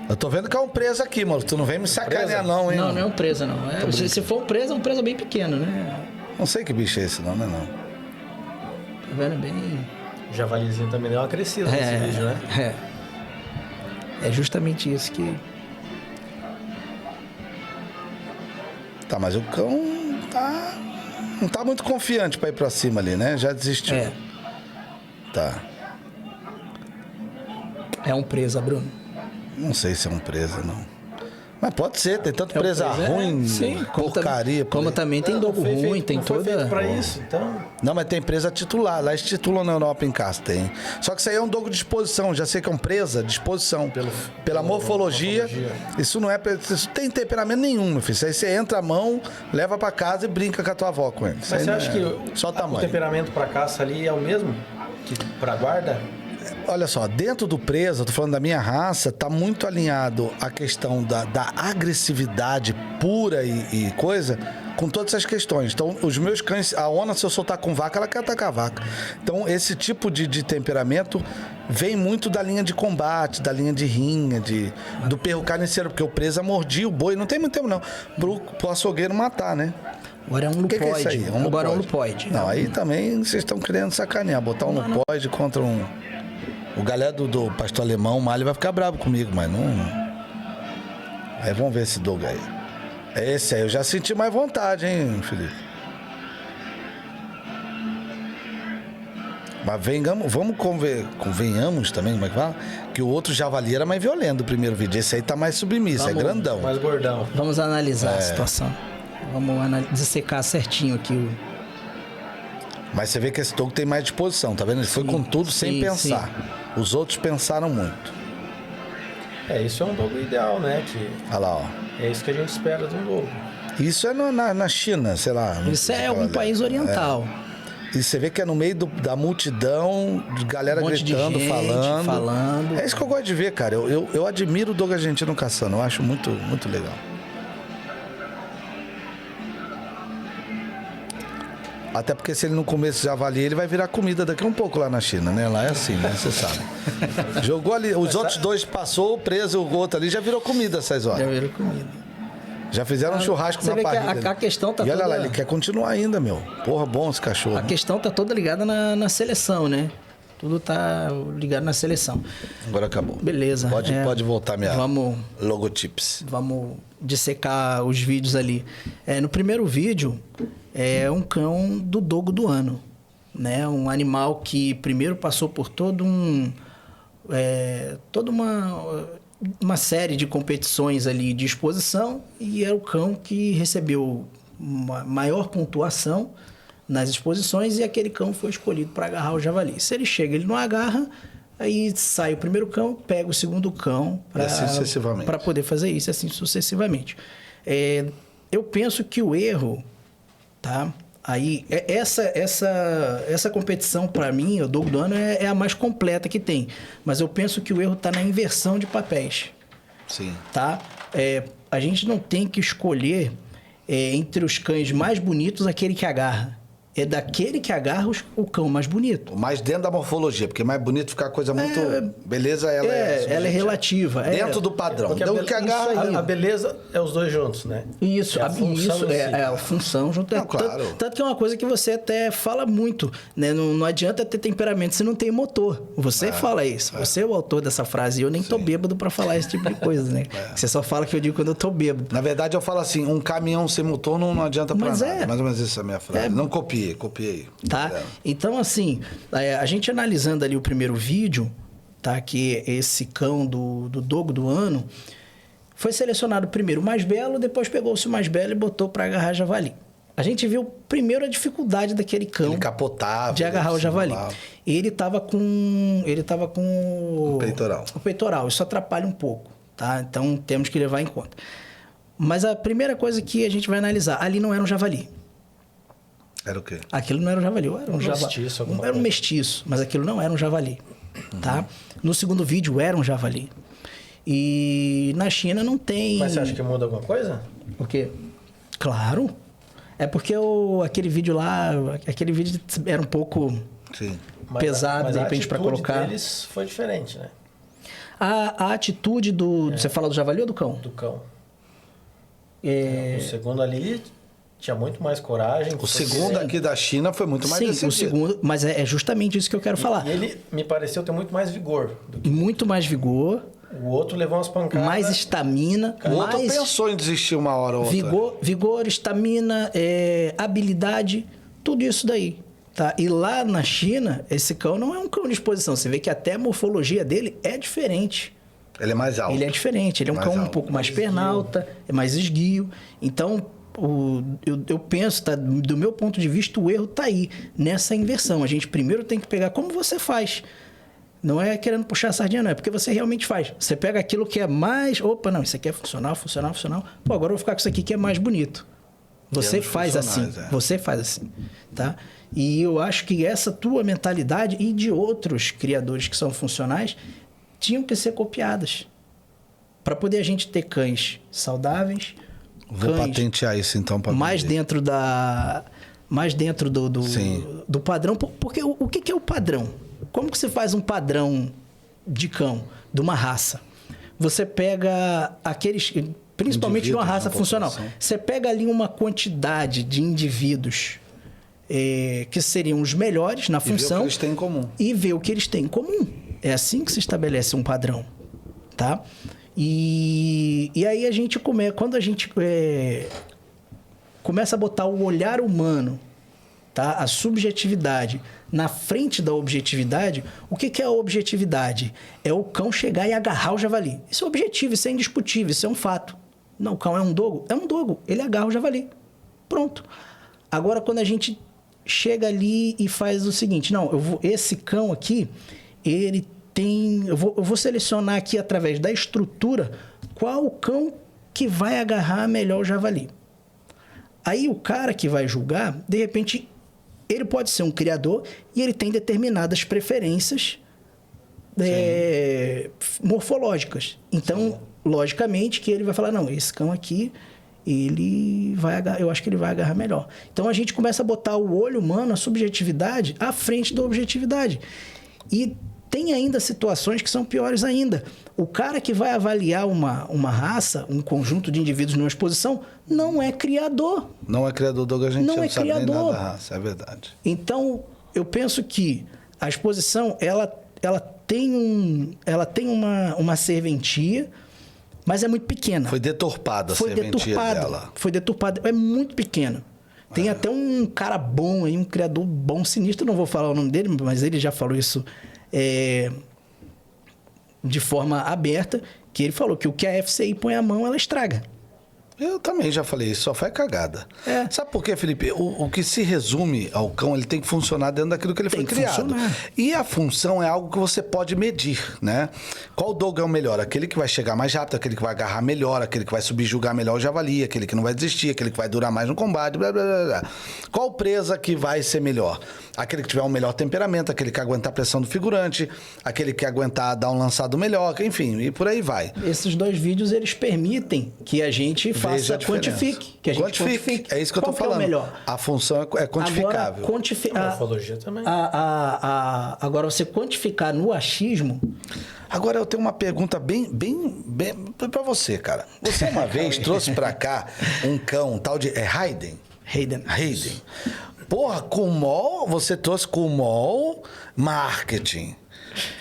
Eu tô vendo que é um presa aqui, mano. Tu não vem me sacanear não, hein? Não é um presa, não. Se for um presa, é um presa bem pequeno, né? Não sei que bicho é esse, não, né? Não. Tá vendo bem... O javalizinho também deu uma crescida nesse vídeo, né? É justamente isso que... Tá, mas o cão tá Não tá muito confiante pra ir pra cima ali, né? Já desistiu. É. Tá. É um presa, Bruno. Não sei se é um presa, não. Mas pode ser, tem tanto É um presa presa, ruim, sim, porcaria. por Como aí. também tem dogo ruim, tem não foi toda... feito pra isso, então... Não, mas tem presa titular. Lá eles titulam na Europa em casa, tem. Só que isso aí é um dogo de exposição. Já sei que é um presa de exposição. Pela morfologia. Isso não é... Isso tem temperamento nenhum, meu filho. Isso aí você entra a mão, leva pra casa e brinca com a tua avó com ele. Isso Mas aí você não acha é- que só o tamanho. temperamento pra caça ali é o mesmo que pra guarda? Olha só, dentro do presa, eu tô falando da minha raça, tá muito alinhado a questão da agressividade pura e coisa com todas essas questões. Então, os meus cães, a Ona, se eu soltar com vaca, ela quer atacar a vaca. Então, esse tipo de temperamento vem muito da linha de combate, da linha de rinha, do perro carniceiro, porque o presa mordia o boi, não tem muito tempo não, pro açougueiro matar, né? Agora é um O que é isso lupoide. aí? Agora é um lupoide. Não, aí também vocês estão querendo sacanear, botar um lupoide contra um... O galera do pastor alemão, o Mali vai ficar bravo comigo, mas não... Aí vamos ver esse dogo aí. É esse aí, eu já senti mais vontade, hein, Felipe? Mas convenhamos também, como é que fala? Que o outro javali era mais violento do primeiro vídeo. Esse aí tá mais submisso, é grandão. Mais gordão. Vamos analisar a situação. Vamos dissecar certinho aqui o... Mas você vê que esse dogo tem mais disposição, tá vendo? Ele foi com tudo sem pensar. Os outros pensaram muito. Isso é um dogo ideal, né? Olha lá, ó. É isso que a gente espera de um dogo. Isso é na China, sei lá. Isso é um país oriental. E você vê que é no meio da multidão, de galera monte gritando, de gente falando. É isso que eu gosto de ver, cara. Eu admiro o dogo argentino caçando. Eu acho muito, muito legal. Até porque se ele não comer esse javali, ele vai virar comida daqui a um pouco lá na China, né? Lá é assim, né? Você sabe. Jogou ali, os outros dois passou, preso, o outro ali, já virou comida essas horas. Já virou comida. Já fizeram um churrasco Você na vê que parrilha. a questão tá e olha toda... lá, ele quer continuar ainda, meu. Porra, bom esse cachorro. A questão tá toda ligada na seleção, né? Tudo tá ligado na seleção. Agora acabou. Beleza. Pode voltar minha Vamos logotips. dissecar os vídeos ali. No primeiro vídeo, é um cão do dogo do ano, né? Um animal que primeiro passou por toda uma série de competições ali de exposição e é o cão que recebeu uma maior pontuação nas exposições e aquele cão foi escolhido para agarrar o javali. Se ele chega, ele não agarra, aí sai o primeiro cão, pega o segundo cão para poder fazer isso, assim sucessivamente. Eu penso que o erro, tá? Aí, essa competição, para mim, o dogo do ano é a mais completa que tem. Mas eu penso que o erro está na inversão de papéis. Sim. Tá? A gente não tem que escolher entre os cães mais bonitos aquele que agarra. É daquele que agarra o cão mais bonito. Mais dentro da morfologia, porque mais bonito fica a coisa muito... Beleza, ela é relativa. Dentro do padrão. Então, o que agarra a beleza é os dois juntos, né? Isso, a função a função junto. Não, claro. Tanto que é uma coisa que você até fala muito, né? Não adianta ter temperamento se não tem motor. Você fala isso. Você é o autor dessa frase. E eu nem tô bêbado pra falar esse tipo de coisa, né? Você só fala que eu digo quando eu tô bêbado. Na verdade, eu falo assim, um caminhão sem motor não adianta pra nada. Mais ou menos essa é a minha frase. Não copiei. Tá? Então, assim, a gente analisando ali o primeiro vídeo, tá? Que esse cão do dogo do ano foi selecionado primeiro o mais belo, depois pegou-se o mais belo e botou para agarrar javali. A gente viu primeiro a dificuldade daquele cão. Ele capotava. De agarrar o javali. Ele tava com o peitoral. O peitoral. Isso atrapalha um pouco, tá? Então, temos que levar em conta. Mas a primeira coisa que a gente vai analisar, ali não era um javali. Era o quê? Aquilo não era um javali, era um mestiço, era um mestiço, mas aquilo não era um javali, tá? No segundo vídeo era um javali. E na China não tem... Mas você acha que muda alguma coisa? O quê? Claro. É porque aquele vídeo era um pouco pesado, de repente, para colocar. A atitude deles foi diferente, né? A atitude Você fala do javali ou do cão? Do cão. O segundo ali... Tinha muito mais coragem. O segundo aqui da China foi muito mais decidido. Sim, o segundo... Mas é justamente isso que eu quero falar. E ele, me pareceu, ter muito mais vigor. Muito mais vigor, O outro levou umas pancadas. mais estamina, O outro mais pensou em desistir uma hora ou outra. vigor, estamina, habilidade, tudo isso daí. Tá? E lá na China, esse cão não é um cão de exposição. Você vê que até a morfologia dele é diferente. Ele é mais alto. Ele é diferente, ele é um Mais cão um alto. pouco mais pernalta, é mais esguio. Então, eu penso, tá, do meu ponto de vista, o erro está aí, nessa inversão. A gente primeiro tem que pegar como você faz. Não é querendo puxar a sardinha, não. É porque você realmente faz. Você pega aquilo que é mais... Opa, não, isso aqui é funcional. Pô, agora eu vou ficar com isso aqui que é mais bonito. Você Temos faz assim. funcionais, Você faz assim, tá? E eu acho que essa tua mentalidade e de outros criadores que são funcionais tinham que ser copiadas. Para poder a gente ter cães saudáveis, Vou cães patentear isso então para mais dentro do padrão. Porque o que é o padrão? Como que você faz um padrão de cão, de uma raça? Você pega aqueles... Principalmente de uma Indivíduos raça na funcional. população. Você pega ali uma quantidade de indivíduos que seriam os melhores na E ver o que função eles têm em comum. e ver o que eles têm em comum. É assim que se estabelece um padrão, tá? E aí a gente quando a gente começa a botar o olhar humano, tá? A subjetividade na frente da objetividade, o que é a objetividade? É o cão chegar e agarrar o javali. Isso é objetivo, isso é indiscutível, isso é um fato. Não, o cão é um dogo? É um dogo, ele agarra o javali. Pronto. Agora, quando a gente chega ali e faz o seguinte, não, esse cão aqui, ele tem... Eu vou selecionar aqui através da estrutura qual o cão que vai agarrar melhor o javali. Aí o cara que vai julgar, de repente, ele pode ser um criador e ele tem determinadas preferências morfológicas. Então, logicamente, que ele vai falar, não, esse cão aqui, ele vai agarrar, eu acho que ele vai agarrar melhor. Então, a gente começa a botar o olho humano, a subjetividade, à frente da objetividade. E tem ainda situações que são piores ainda. O cara que vai avaliar uma raça, um conjunto de indivíduos numa exposição, não é criador. Não é criador, Doug, a gente Não não é sabe nem criador. nada da raça, é verdade. Então, eu penso que a exposição, ela tem uma serventia, mas é muito pequena. Foi deturpada a serventia dela. Foi deturpada. É muito pequena. Tem até um cara bom aí, um criador bom, sinistro, não vou falar o nome dele, mas ele já falou isso de forma aberta, que ele falou que o que a FCI põe a mão, ela estraga. Eu também já falei isso, só faz cagada. É. Sabe por quê, Felipe? O que se resume ao cão, ele tem que funcionar dentro daquilo que ele foi que criado. funcionar. E a função é algo que você pode medir, né? Qual dog é o melhor? Aquele que vai chegar mais rápido, aquele que vai agarrar melhor, aquele que vai subjugar melhor o javali, aquele que não vai desistir, aquele que vai durar mais no combate, blá, blá, blá, blá. Qual presa que vai ser melhor? Aquele que tiver um melhor temperamento, aquele que aguentar a pressão do figurante, aquele que aguentar dar um lançado melhor, enfim, e por aí vai. Esses dois vídeos, eles permitem que a gente Veja a diferença. quantifique. Que a gente quantifique. É isso que eu tô Qual que falando. é o melhor? A função é quantificável. Agora, A morfologia também. agora, você quantificar no achismo... Agora eu tenho uma pergunta bem pra você, cara. Você uma vez trouxe pra cá um cão, um tal de Hayden. Hayden. Porra, com o MOL, você trouxe com o MOL marketing.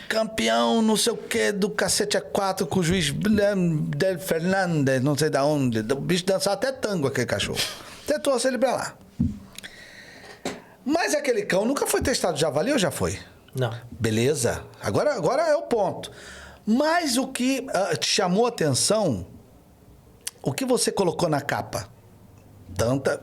Campeão, não sei o que, do cacete A4 com o juiz Del Fernandes, não sei da onde. O bicho dançava até tango, aquele cachorro. Você trouxe ele pra lá. Mas aquele cão nunca foi testado javali ou já foi? Não. Beleza. Agora é o ponto. Mas o que te chamou a atenção, o que você colocou na capa?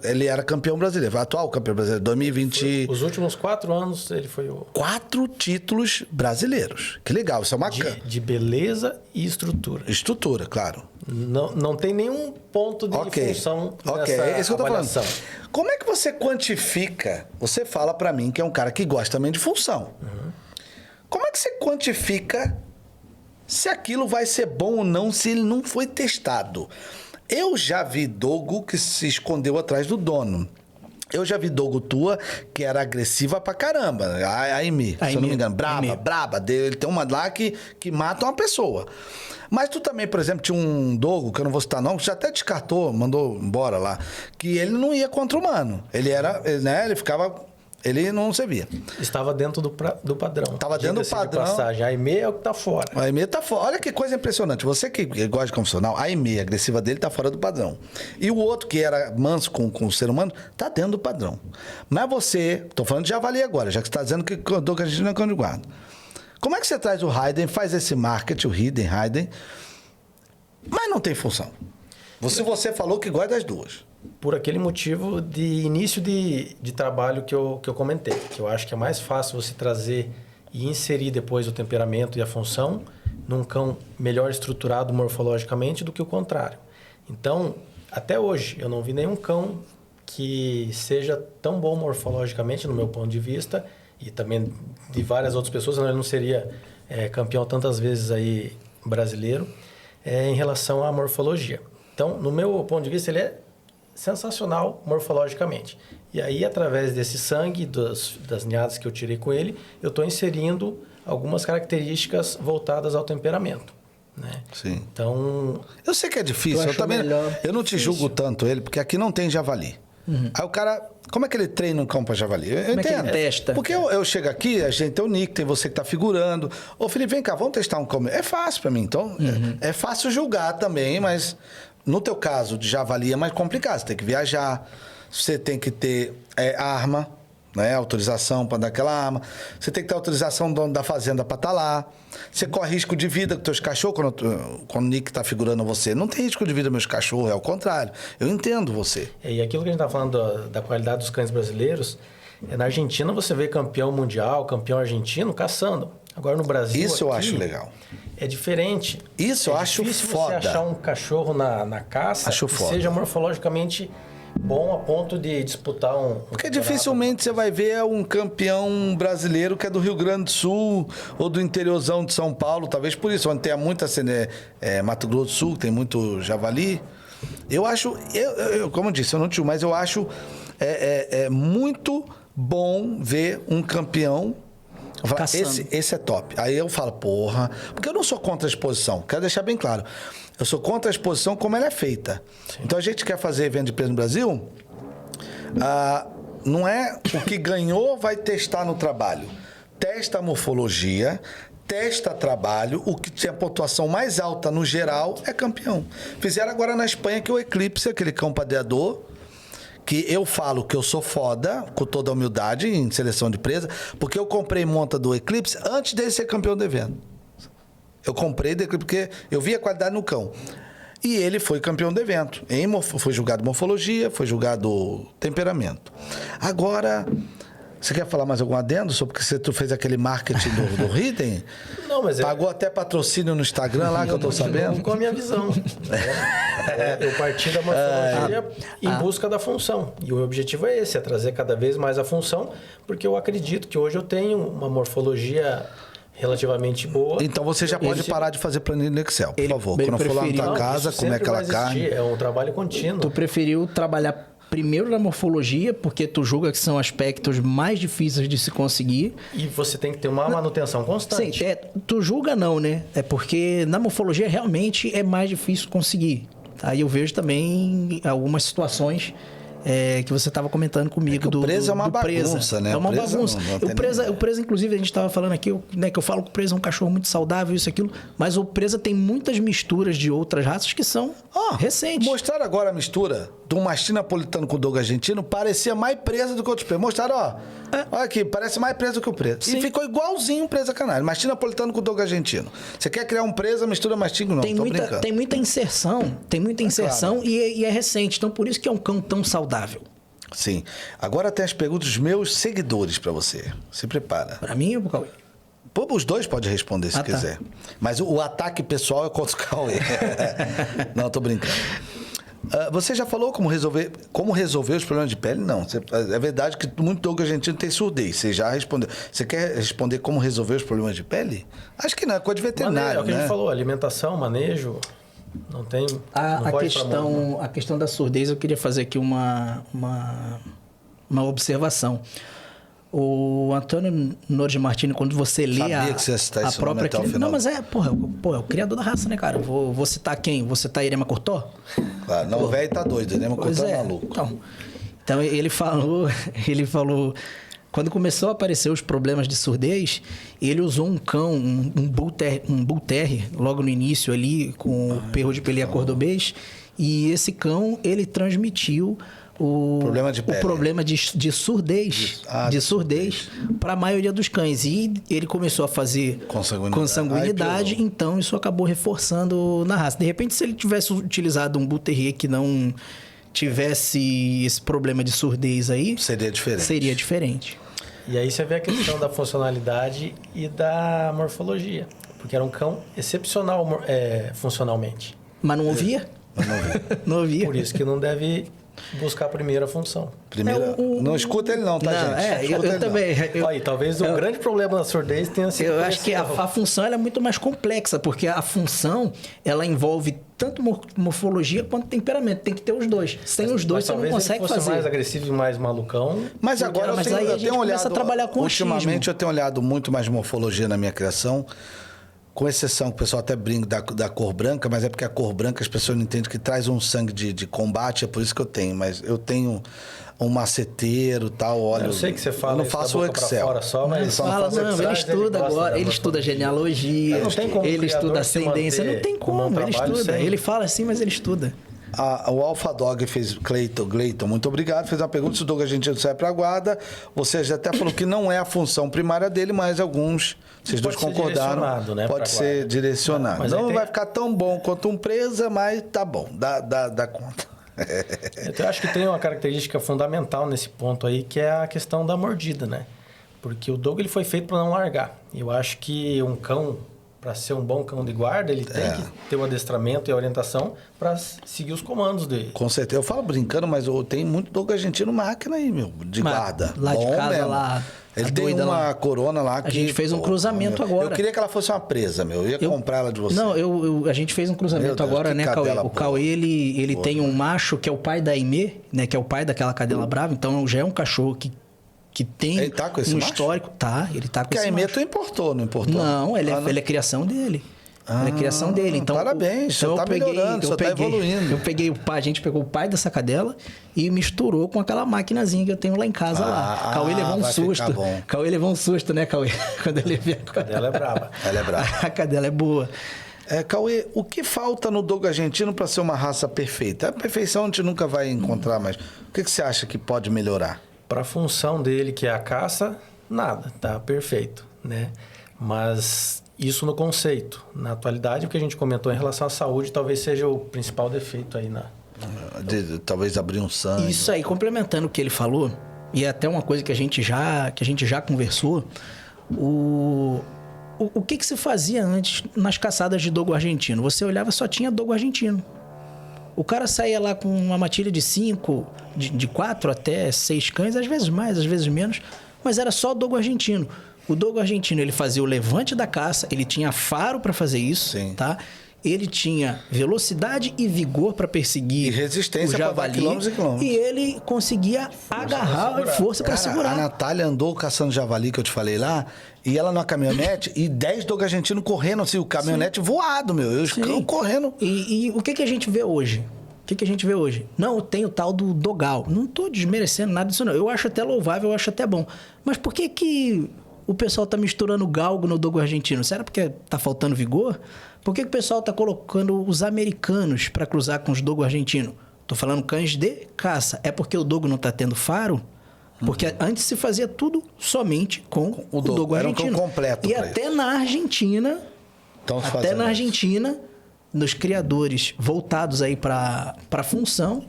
Ele era campeão brasileiro, atual campeão brasileiro, 2020... Os últimos 4 anos ele foi o... 4 títulos brasileiros. Que legal, isso é uma... De beleza e estrutura. Estrutura, claro. Não tem nenhum ponto de função Ok, nessa é isso que eu tô avaliação. falando. Como é que você quantifica? Você fala pra mim que é um cara que gosta também de função. Uhum. Como é que você quantifica se aquilo vai ser bom ou não se ele não foi testado? Eu já vi dogo que se escondeu atrás do dono. Eu já vi dogo tua que era agressiva pra caramba. A Amy, se eu não me engano. Braba. Ele tem uma lá que mata uma pessoa. Mas tu também, por exemplo, tinha um dogo, que eu não vou citar não, que já até descartou, mandou embora lá, que ele não ia contra o humano. Ele era, né, ele ficava ele não servia. Estava dentro do padrão. Estava dentro do padrão. De passagem. A EME é o que está fora. A EME tá fora. Olha que coisa impressionante. Você que gosta de confissional, a EME, a agressiva dele, tá fora do padrão. E o outro, que era manso com o ser humano, tá dentro do padrão. Mas você, tô falando de javali agora, já que você tá dizendo que o Doug Argentino é cão de guarda. Como é que você traz o Hayden, faz esse marketing, o Hidden Hayden, mas não tem função? Você falou que gosta das duas. Por aquele motivo de início de trabalho que eu comentei, que eu acho que é mais fácil você trazer e inserir depois o temperamento e a função num cão melhor estruturado morfologicamente do que o contrário. Então, até hoje, eu não vi nenhum cão que seja tão bom morfologicamente, no meu ponto de vista, e também de várias outras pessoas, senão ele não seria campeão tantas vezes aí brasileiro, em relação à morfologia. Então, no meu ponto de vista, ele é sensacional morfologicamente. E aí, através desse sangue, das ninhadas que eu tirei com ele, eu estou inserindo algumas características voltadas ao temperamento. Né? Sim. Então... Eu sei que é difícil, eu não te julgo tanto ele, porque aqui não tem javali. Aí o cara, como é que ele treina um cão para javali? Eu Como entendo. é que ele testa? Porque eu chego aqui, a gente tem o Nick, tem você que tá figurando. Ô, Felipe, vem cá, vamos testar um cão. É fácil para mim, então é fácil julgar também, mas no teu caso de javali é mais complicado. Você tem que viajar, você tem que ter arma, né? Autorização para dar aquela arma. Você tem que ter autorização do dono da fazenda para estar lá. Você corre risco de vida com teus cachorros quando o Nick está figurando você. Não tem risco de vida meus cachorros, é o contrário. Eu entendo você. E aquilo que a gente está falando da qualidade dos cães brasileiros, na Argentina você vê campeão mundial, campeão argentino caçando. Agora no Brasil... Isso eu aqui, acho legal. É diferente. Isso eu acho foda. É difícil você achar um cachorro na caça Acho que foda. seja morfologicamente bom a ponto de disputar um... Porque dificilmente você vai ver um campeão brasileiro que é do Rio Grande do Sul ou do interiorzão de São Paulo, talvez por isso, onde tem muita Mato Grosso do Sul, tem muito javali. Eu acho, como eu disse, eu não tio, mas eu acho muito bom ver um campeão. Eu falo, esse é top. Aí eu falo, porra, porque eu não sou contra a exposição, quero deixar bem claro. Eu sou contra a exposição como ela é feita. Sim. Então a gente quer fazer evento de peso no Brasil, não é o que ganhou vai testar no trabalho. Testa a morfologia, testa trabalho, o que tinha pontuação mais alta no geral é campeão. Fizeram agora na Espanha que o Eclipse, aquele cão padeador, que eu falo que eu sou foda, com toda a humildade, em seleção de presa, porque eu comprei monta do Eclipse antes dele ser campeão do evento. Eu comprei porque eu vi a qualidade no cão. E ele foi campeão do evento. Foi julgado morfologia, foi julgado temperamento. Agora, você quer falar mais algum adendo sobre que tu fez aquele marketing do Hidden? Não, mas pagou até patrocínio no Instagram lá, que eu tô sabendo. Com a minha visão. Eu parti da morfologia em busca da função. E o objetivo é esse, é trazer cada vez mais a função, porque eu acredito que hoje eu tenho uma morfologia relativamente boa. Então você já pode parar de fazer planilha no Excel, por favor. Quando eu for lá na tua casa, comer aquela carne. É um trabalho contínuo. Tu preferiu trabalhar primeiro na morfologia, porque tu julga que são aspectos mais difíceis de se conseguir. E você tem que ter uma manutenção constante. Sim, tu julga não, né? É porque na morfologia realmente é mais difícil conseguir. Aí eu vejo também algumas situações que você estava comentando comigo. O presa é uma bagunça, né? É uma bagunça. O presa, inclusive, a gente estava falando aqui, né, que eu falo que o presa é um cachorro muito saudável, isso, aquilo, mas o presa tem muitas misturas de outras raças que são recentes. Mostraram agora a mistura de um mastim napolitano com o Dogo argentino, parecia mais presa do que o outro presa. Mostraram, olha aqui, parece mais presa do que o presa. Sim. E ficou igualzinho o presa canário. Mastim napolitano com o Dogo argentino. Você quer criar um presa, mistura mastim? Não, tô brincando. Tem muita inserção, claro. e é recente. Então, por isso que é um cão tão saudável. Sim. Agora tem as perguntas dos meus seguidores pra você. Se prepara. Pra mim ou pro Cauê? Os dois podem responder se quiser. Mas o ataque pessoal é contra o Cauê. Não, tô brincando. Você já falou como resolver os problemas de pele? Não. É verdade que muito Dogo argentino tem surdez. Você já respondeu. Você quer responder como resolver os problemas de pele? Acho que não, é coisa de veterinário, é o que a gente falou, alimentação, manejo. Não tem... A questão da surdez, eu queria fazer aqui uma observação. O Antônio Norge Martini, quando você lê a própria... Não, mas é o criador da raça, né, cara? Vou citar quem? Vou citar Irema Courtois? Claro, não, o velho tá doido, Irema Courtois é maluco. Então ele falou Quando começou a aparecer os problemas de surdez, ele usou um cão, um Bull Terrier, logo no início ali, com o perro de pelia cordobês. E esse cão, ele transmitiu o problema de surdez, para a maioria dos cães. E ele começou a fazer consanguinidade, então isso acabou reforçando na raça. De repente, se ele tivesse utilizado um Bull Terrier que não tivesse esse problema de surdez aí... Seria diferente. E aí você vê a questão da funcionalidade e da morfologia. Porque era um cão excepcional funcionalmente. Mas não ouvia? Não ouvia. Por isso que não deve buscar a primeira função. Não escuta ele não, tá, gente? Eu também. Olha, talvez o grande problema da surdez tenha sido... Eu acho que a função ela é muito mais complexa, porque a função ela envolve tanto morfologia quanto temperamento. Tem que ter os dois. Sem os dois, você não consegue fazer. Talvez ele fosse mais agressivo e mais malucão. Mas agora aí a gente começa a trabalhar com ultimamente eu tenho olhado muito mais morfologia na minha criação. Com exceção, que o pessoal até brinca da cor branca, mas é porque a cor branca as pessoas não entendem que traz um sangue de combate, é por isso que eu tenho. Mas eu tenho um maceteiro e tal, olha... Eu sei que você fala eu não faço o Excel. Fora só, mas ele estuda agora, ele estuda genealogia, ele estuda ascendência, não tem como, ele estuda. Ele fala assim, mas ele estuda. O Alpha Dog fez... Cleiton, muito obrigado. Fez uma pergunta se o Dogo argentino sai para a guarda. Você já até falou que não é a função primária dele, mas alguns... Vocês dois concordaram. Né, pode ser direcionado. Mas não vai ficar tão bom quanto um presa, mas tá bom. Dá conta. Eu acho que tem uma característica fundamental nesse ponto aí, que é a questão da mordida, né? Porque o Dogo ele foi feito para não largar. Eu acho que um cão... Para ser um bom cão de guarda, ele tem que ter o adestramento e a orientação para seguir os comandos dele. Com certeza. Eu falo brincando, mas tem muito Dogo argentino máquina aí, meu, de guarda. Lá bom de casa, mesmo. lá... Ele tem uma corona lá que... A gente fez um cruzamento agora. Eu queria que ela fosse uma presa, meu. Eu ia comprar ela de você. Não, a gente fez um cruzamento agora, né, Cauê? O Cauê, ele tem um macho que é o pai da Aimee, né? Que é o pai daquela cadela brava. Então, já é um cachorro que tem ele tá com esse macho? Histórico. Tá, ele tá com porque esse macho. Porque a Aimee tu importou, não importou? Não, ele é criação dele. É a criação dele. Então, parabéns, você tá melhorando, você tá evoluindo. Eu peguei a gente pegou o pai dessa cadela e misturou com aquela maquinazinha que eu tenho lá em casa lá. Cauê levou um susto. Cauê levou um susto, né, Cauê? Quando ele viu a cadela é braba. Ela é braba. A cadela é boa. Cauê, o que falta no Dogo argentino para ser uma raça perfeita? A perfeição a gente nunca vai encontrar, mas o que você acha que pode melhorar? Para a função dele, que é a caça, nada, tá perfeito, né? Mas isso no conceito. Na atualidade, o que a gente comentou em relação à saúde talvez seja o principal defeito aí talvez abrir um sangue. Isso aí, complementando o que ele falou, e é até uma coisa que a gente já conversou, o que se fazia antes nas caçadas de Dogo argentino? Você olhava, só tinha Dogo argentino. O cara saía lá com uma matilha de 5, de 4 até 6 cães, às vezes mais, às vezes menos, mas era só Dogo argentino. O Dogo argentino, ele fazia o levante da caça, ele tinha faro para fazer isso, sim, tá? Ele tinha velocidade e vigor para perseguir e resistência o javali, quilômetros e quilômetros. E ele conseguia agarrar a força para segurar. A Natália andou caçando javali, que eu te falei lá, e ela numa caminhonete, e 10 Dogo argentino correndo, assim, o caminhonete voado, meu. Eu correndo. E o que a gente vê hoje? O que a gente vê hoje? Não, tem o tal do dogal. Não estou desmerecendo nada disso, não. Eu acho até louvável, eu acho até bom. Mas por que o pessoal tá misturando galgo no Dogo argentino? Será porque tá faltando vigor? Por que o pessoal tá colocando os americanos para cruzar com os Dogo argentino? Tô falando cães de caça. É porque o Dogo não tá tendo faro? Porque antes se fazia tudo somente com o Dogo argentino. Era um completo. E até na Argentina, nos criadores voltados aí para a função,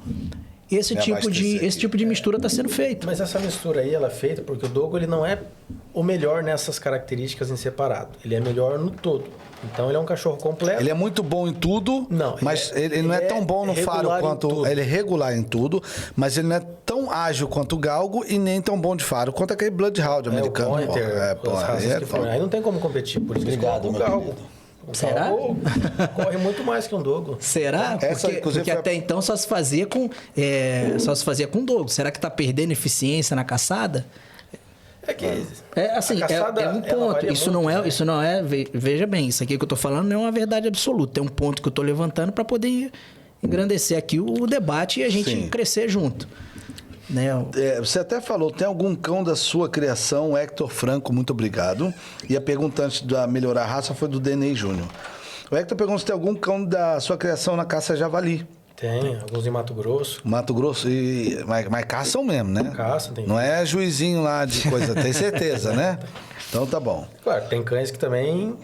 esse tipo de mistura está sendo feito. Mas essa mistura aí ela é feita porque o Dogo ele não é o melhor nessas características em separado. Ele é melhor no todo. Então ele é um cachorro completo. Ele é muito bom em tudo, mas ele não é tão bom no faro quanto... Ele é regular em tudo, mas ele não é tão ágil quanto o galgo e nem tão bom de faro quanto aquele Bloodhound americano. Aí não tem como competir, por isso que o galgo. Será? Corre muito mais que um Dogo. Será? Porque até então só se fazia com Dogo. Será que está perdendo eficiência na caçada? É um ponto. Isso não é. Veja bem, isso aqui que eu estou falando não é uma verdade absoluta. É um ponto que eu estou levantando para poder engrandecer aqui o debate e a gente crescer junto. né? Você até falou, tem algum cão da sua criação? Hector Franco, muito obrigado. E a pergunta antes de melhorar a raça foi do Deney Júnior. O Hector pergunta se tem algum cão da sua criação na caça javali. Tem, alguns em Mato Grosso. Mato Grosso, mas caçam mesmo, né? Caça, tem. Não é juizinho lá de coisa, tem certeza, né? Então tá bom. Claro, tem cães que também,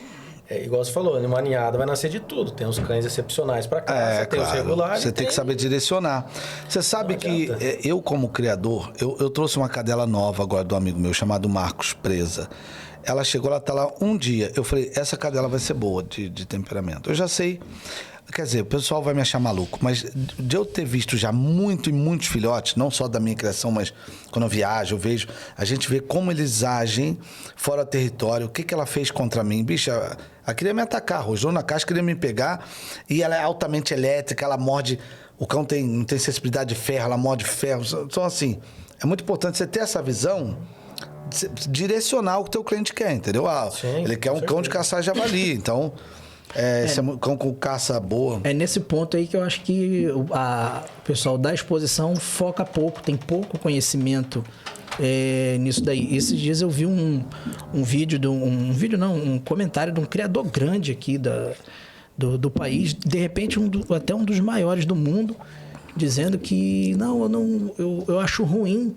igual você falou, numa ninhada vai nascer de tudo. Tem os cães excepcionais para caça, tem os regulares. Você tem que saber direcionar. Você sabe que eu, como criador, eu trouxe uma cadela nova agora do amigo meu, chamado Marcos Presa. Ela chegou, ela tá lá um dia. Eu falei, essa cadela vai ser boa de temperamento. Eu já sei. Quer dizer, o pessoal vai me achar maluco, mas de eu ter visto já muitos filhotes, não só da minha criação, mas quando eu viajo, eu vejo, a gente vê como eles agem fora do território, o que ela fez contra mim. Bicha, ela queria me atacar, rosnou na caixa, queria me pegar, e ela é altamente elétrica, ela morde, o cão não tem sensibilidade de ferro, ela morde ferro. Então, assim, é muito importante você ter essa visão, direcionar o que o teu cliente quer, entendeu? Sim, ele quer um cão de caçar javali, então... esse é um cão com caça boa. É nesse ponto aí que eu acho que o pessoal da exposição foca pouco, tem pouco conhecimento nisso daí. Esses dias eu vi um comentário de um criador grande aqui do país, de repente até um dos maiores do mundo, dizendo que eu acho ruim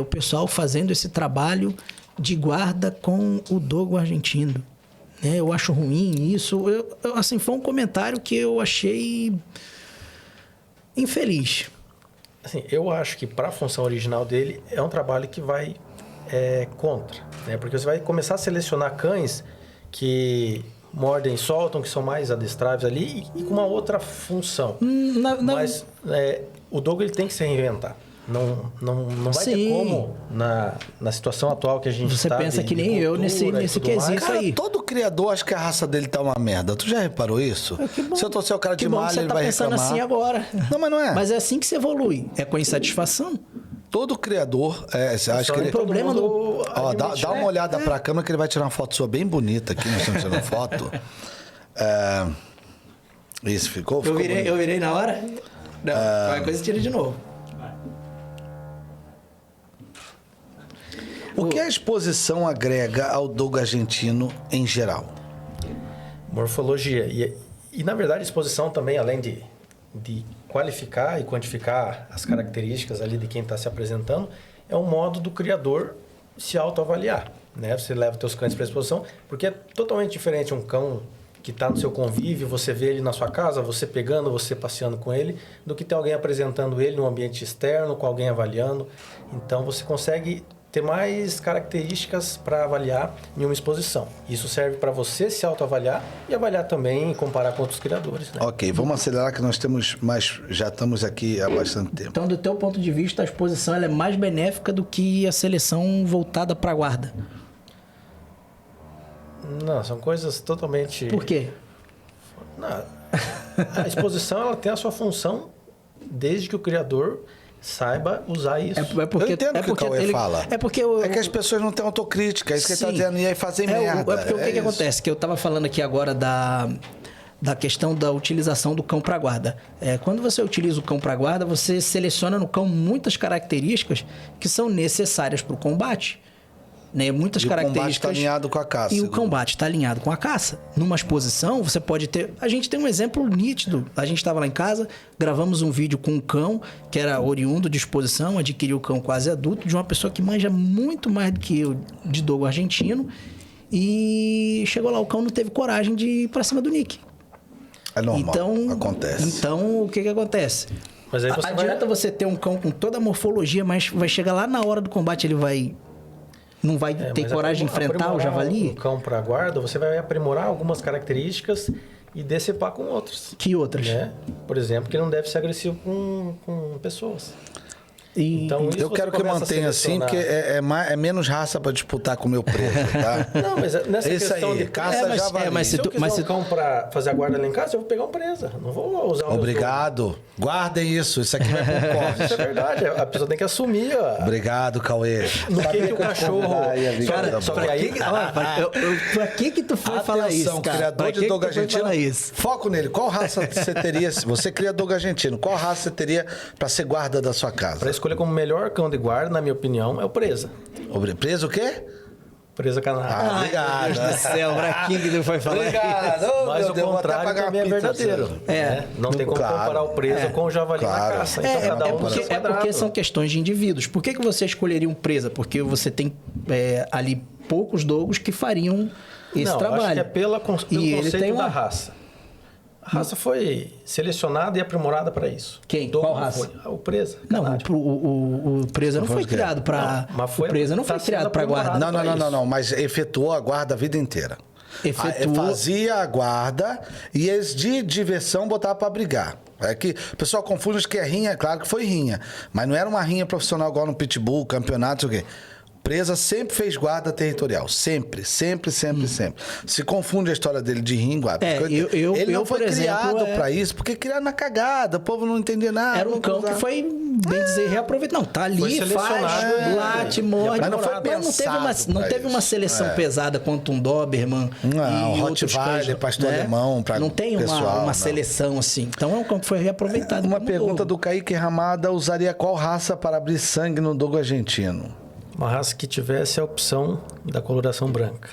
o pessoal fazendo esse trabalho de guarda com o dogo argentino. Eu acho ruim isso. Assim, foi um comentário que eu achei infeliz. Assim, eu acho que para a função original dele é um trabalho que vai contra, né? Porque você vai começar a selecionar cães que mordem e soltam, que são mais adestráveis ali e com uma outra função. Mas o dogo ele tem que se reinventar. Não vai ter como, na situação atual que a gente está... Você pensa que nem eu nesse quesito Cara, aí. todo criador acha que a raça dele tá uma merda. Tu já reparou isso? Se eu trouxer o cara de malha, ele vai reclamar. Você tá pensando assim agora. Não, mas não é. Mas é assim que se evolui. É com insatisfação. Todo criador... acho que ele... problema do... dá uma olhada pra câmera que ele vai tirar uma foto sua bem bonita aqui. Nós estamos tirando foto. Isso, ficou Eu virei na hora? Não, qualquer coisa tira de novo. O que a exposição agrega ao dogo argentino em geral? Morfologia. E na verdade, a exposição também, além de qualificar e quantificar as características ali de quem está se apresentando, é um modo do criador se autoavaliar, né? Você leva teus cães para a exposição, porque é totalmente diferente um cão que está no seu convívio, você vê ele na sua casa, você pegando, você passeando com ele, do que ter alguém apresentando ele no ambiente externo, com alguém avaliando. Então, você consegue ter mais características para avaliar em uma exposição. Isso serve para você se autoavaliar e avaliar também e comparar com outros criadores, né? Ok, vamos acelerar que nós já estamos aqui há bastante tempo. Então, do teu ponto de vista, a exposição ela é mais benéfica do que a seleção voltada para a guarda? Não, são coisas totalmente... Por quê? Não, a exposição ela tem a sua função desde que o criador saiba usar isso. Eu entendo o que o Cauê fala. É porque é que as pessoas não têm autocrítica, é isso que ele está dizendo, e aí fazem merda. É porque o que acontece? Que eu estava falando aqui agora da questão da utilização do cão para guarda. Quando você utiliza o cão para guarda, você seleciona no cão muitas características que são necessárias para o combate. Né? Muitas características. O combate está alinhado com a caça. E o combate está alinhado com a caça. Numa exposição, você pode ter... A gente tem um exemplo nítido. A gente estava lá em casa, gravamos um vídeo com um cão que era oriundo de exposição, adquiriu o cão quase adulto, de uma pessoa que manja muito mais do que eu de dogo argentino. E chegou lá, o cão não teve coragem de ir para cima do Nick. É normal, acontece. Então, o que acontece? Mas aí adianta você ter um cão com toda a morfologia, mas vai chegar lá na hora do combate, ele não vai ter coragem de enfrentar o javali? Um cão para guarda, você vai aprimorar algumas características e decepar com outras. Que outras? Né? Por exemplo, que não deve ser agressivo com pessoas. Então, eu quero que mantenha assim, porque é menos raça para disputar com o meu preço, tá? Não, mas nessa questão aí, de caça javali. Se eu quiser um cão para fazer a guarda lá em casa, eu vou pegar uma presa. Não vou usar o Obrigado. Guardem isso. Isso aqui vai pro corte. Isso é verdade. A pessoa tem que assumir. Obrigado, Cauê. No que o cachorro... Cara, só que aí... Pra que tu foi falar isso, cara? Criador de dogo argentino. Foco nele. Qual raça você teria... Se você cria dogo argentino, qual raça você teria para ser guarda da sua casa? Para escolher escolher como melhor cão de guarda, na minha opinião, é o Presa. Preso o quê? Presa canário. Obrigado. Meu Deus do céu, Braquinho que não foi falar. Obrigado. Oh, Mas meu o Deus, vou até contrário pagar também é uma pizza pra verdadeiro. você. Né? Não tem como Claro. comparar o Presa com o javali na caça. Então, cada um no seu É quadrado. porque são questões de indivíduos. Por que você escolheria um Presa? Porque você tem ali poucos dogos que fariam esse Não, trabalho. acho que é pelo ele conceito tem da uma- raça. A raça foi selecionada e aprimorada para isso. Quem? Dogo Qual não raça? foi. O Presa. Não, canário. o Presa não foi de quê? criado para... Não, mas foi- O Presa não tá foi criado sendo para aprimorado. guardar. Não, mas efetuou a guarda a vida inteira. Efetuou- Fazia a guarda e eles de diversão botavam pra brigar. É que o pessoal confunde, acho que é rinha, claro que foi rinha. Mas não era uma rinha profissional igual no Pitbull, campeonato, não sei o quê. Presa sempre fez guarda territorial. Sempre. Se confunde a história dele de rinha e guarda. É, Porque eu- ele não eu, foi por exemplo, criado pra isso, porque criado na cagada. O povo não entendia nada. Era um vamos cão usar. que foi, bem dizer, reaproveitado. Não, tá Foi ali, selecionado, faz, late, morde. Mas não foi não teve pensado não pra teve uma isso. seleção pesada quanto um Doberman. Não, e outros Rottweiler, cães, pastor alemão pra Não tem pessoal, uma não. seleção assim. Então é um cão que foi reaproveitado. Uma como pergunta novo. do Kaique Ramada: usaria qual raça para abrir sangue no dogo argentino? Uma raça que tivesse a opção da coloração branca.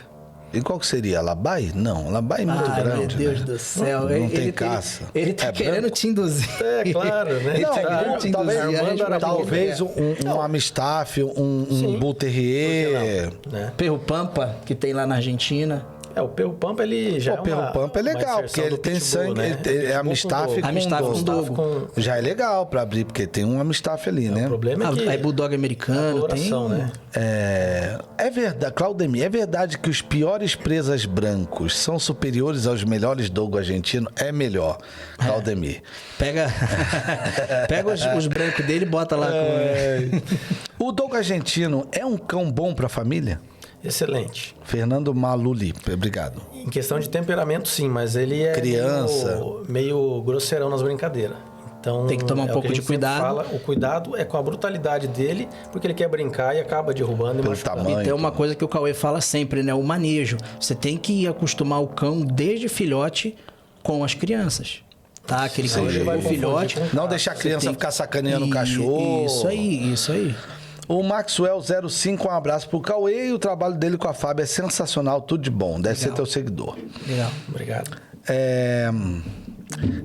E qual que seria? Labai? Não, Labai é muito Ai, grande. meu Deus né? do céu. Não tem caça. Ele tá É querendo branco? te induzir. É, claro, né? Ele tá Não, querendo te talvez, induzir. a responder. talvez um Amistaff, um Sim. Bull Terrier. Né? Perro Pampa, que tem lá na Argentina. O Perro Pampa, ele já O Perro Pampa é legal, porque ele tem sangue, ele é Amistaff com dogo. Já é legal pra abrir, porque tem um Amistaff ali, né? O problema é que Aí Bulldog americano, tem... coloração, né? É verdade, Claudemir, é verdade que os piores presas brancos são superiores aos melhores dogo argentino? É melhor, Claudemir. Pega os brancos dele e bota lá com... O dogo argentino é um cão bom pra família? Excelente. Fernando Maluli, obrigado. Em questão de temperamento, sim, mas ele é Criança. meio grosseirão nas brincadeiras. Então, Tem que tomar um é o pouco que a de gente sempre cuidado. fala, o cuidado é com a brutalidade dele, porque ele quer brincar e acaba derrubando e Pelo machucando. tamanho. E tem uma coisa que o Cauê fala sempre, né? O manejo. Você tem que acostumar o cão desde filhote com as crianças. Tá? Aquele cão Ele vai chegou filhote... confundir com Não deixar a criança tem- ficar sacaneando o E- cachorro. Isso aí. O Maxwell05, um abraço pro Cauê, e o trabalho dele com a Fábio é sensacional, tudo de bom. Deve ser teu seguidor. Legal. Obrigado.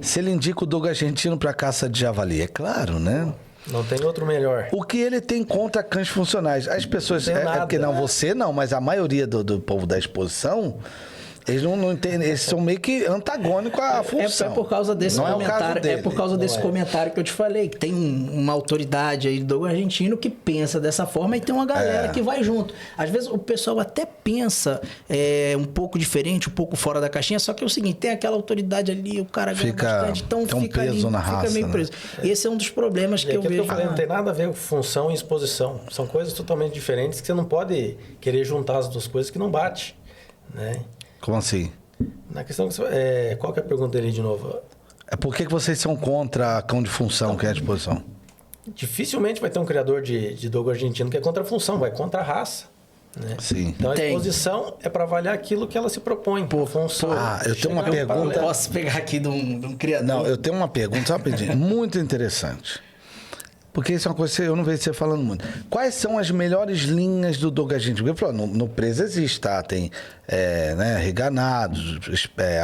Se ele indica o dogo argentino pra caça de javali, é claro, né? Não tem outro melhor. O que ele tem contra cães funcionais? As pessoas... Não tem É nada. porque não, você não, mas a maioria do povo da exposição... Eles não entendem, eles são meio que antagônicos à função. É por causa desse não comentário. É, o caso dele. por causa desse comentário que eu te falei, que tem uma autoridade aí do dogo argentino que pensa dessa forma e tem uma galera que vai junto. Às vezes o pessoal até pensa um pouco diferente, um pouco fora da caixinha, só que é o seguinte, tem aquela autoridade ali, o cara ganha Fica- bastante, então tem um fica peso ali, na fica raça, meio né? preso. Esse é um dos problemas que E eu aquilo vejo. que eu falei, não tem nada a ver com função e exposição. São coisas totalmente diferentes que você não pode querer juntar as duas coisas que não bate, né? Como assim? Na questão que qual que é a pergunta dele de novo? É por que vocês são contra cão de função, que é a exposição? Dificilmente vai ter um criador de dogo argentino que é contra a função, vai contra a raça. Né? Sim. Então a Tem. exposição é para avaliar aquilo que ela se propõe. Por função. eu tenho uma chegar pergunta- no paralelo. Posso pegar aqui de um criador? Não, eu tenho uma pergunta rapidinho, muito interessante. Porque isso é uma coisa que eu não vejo você falando muito. Quais são as melhores linhas do dogo argentino? Porque no Presa existe, tá? Tem reganados,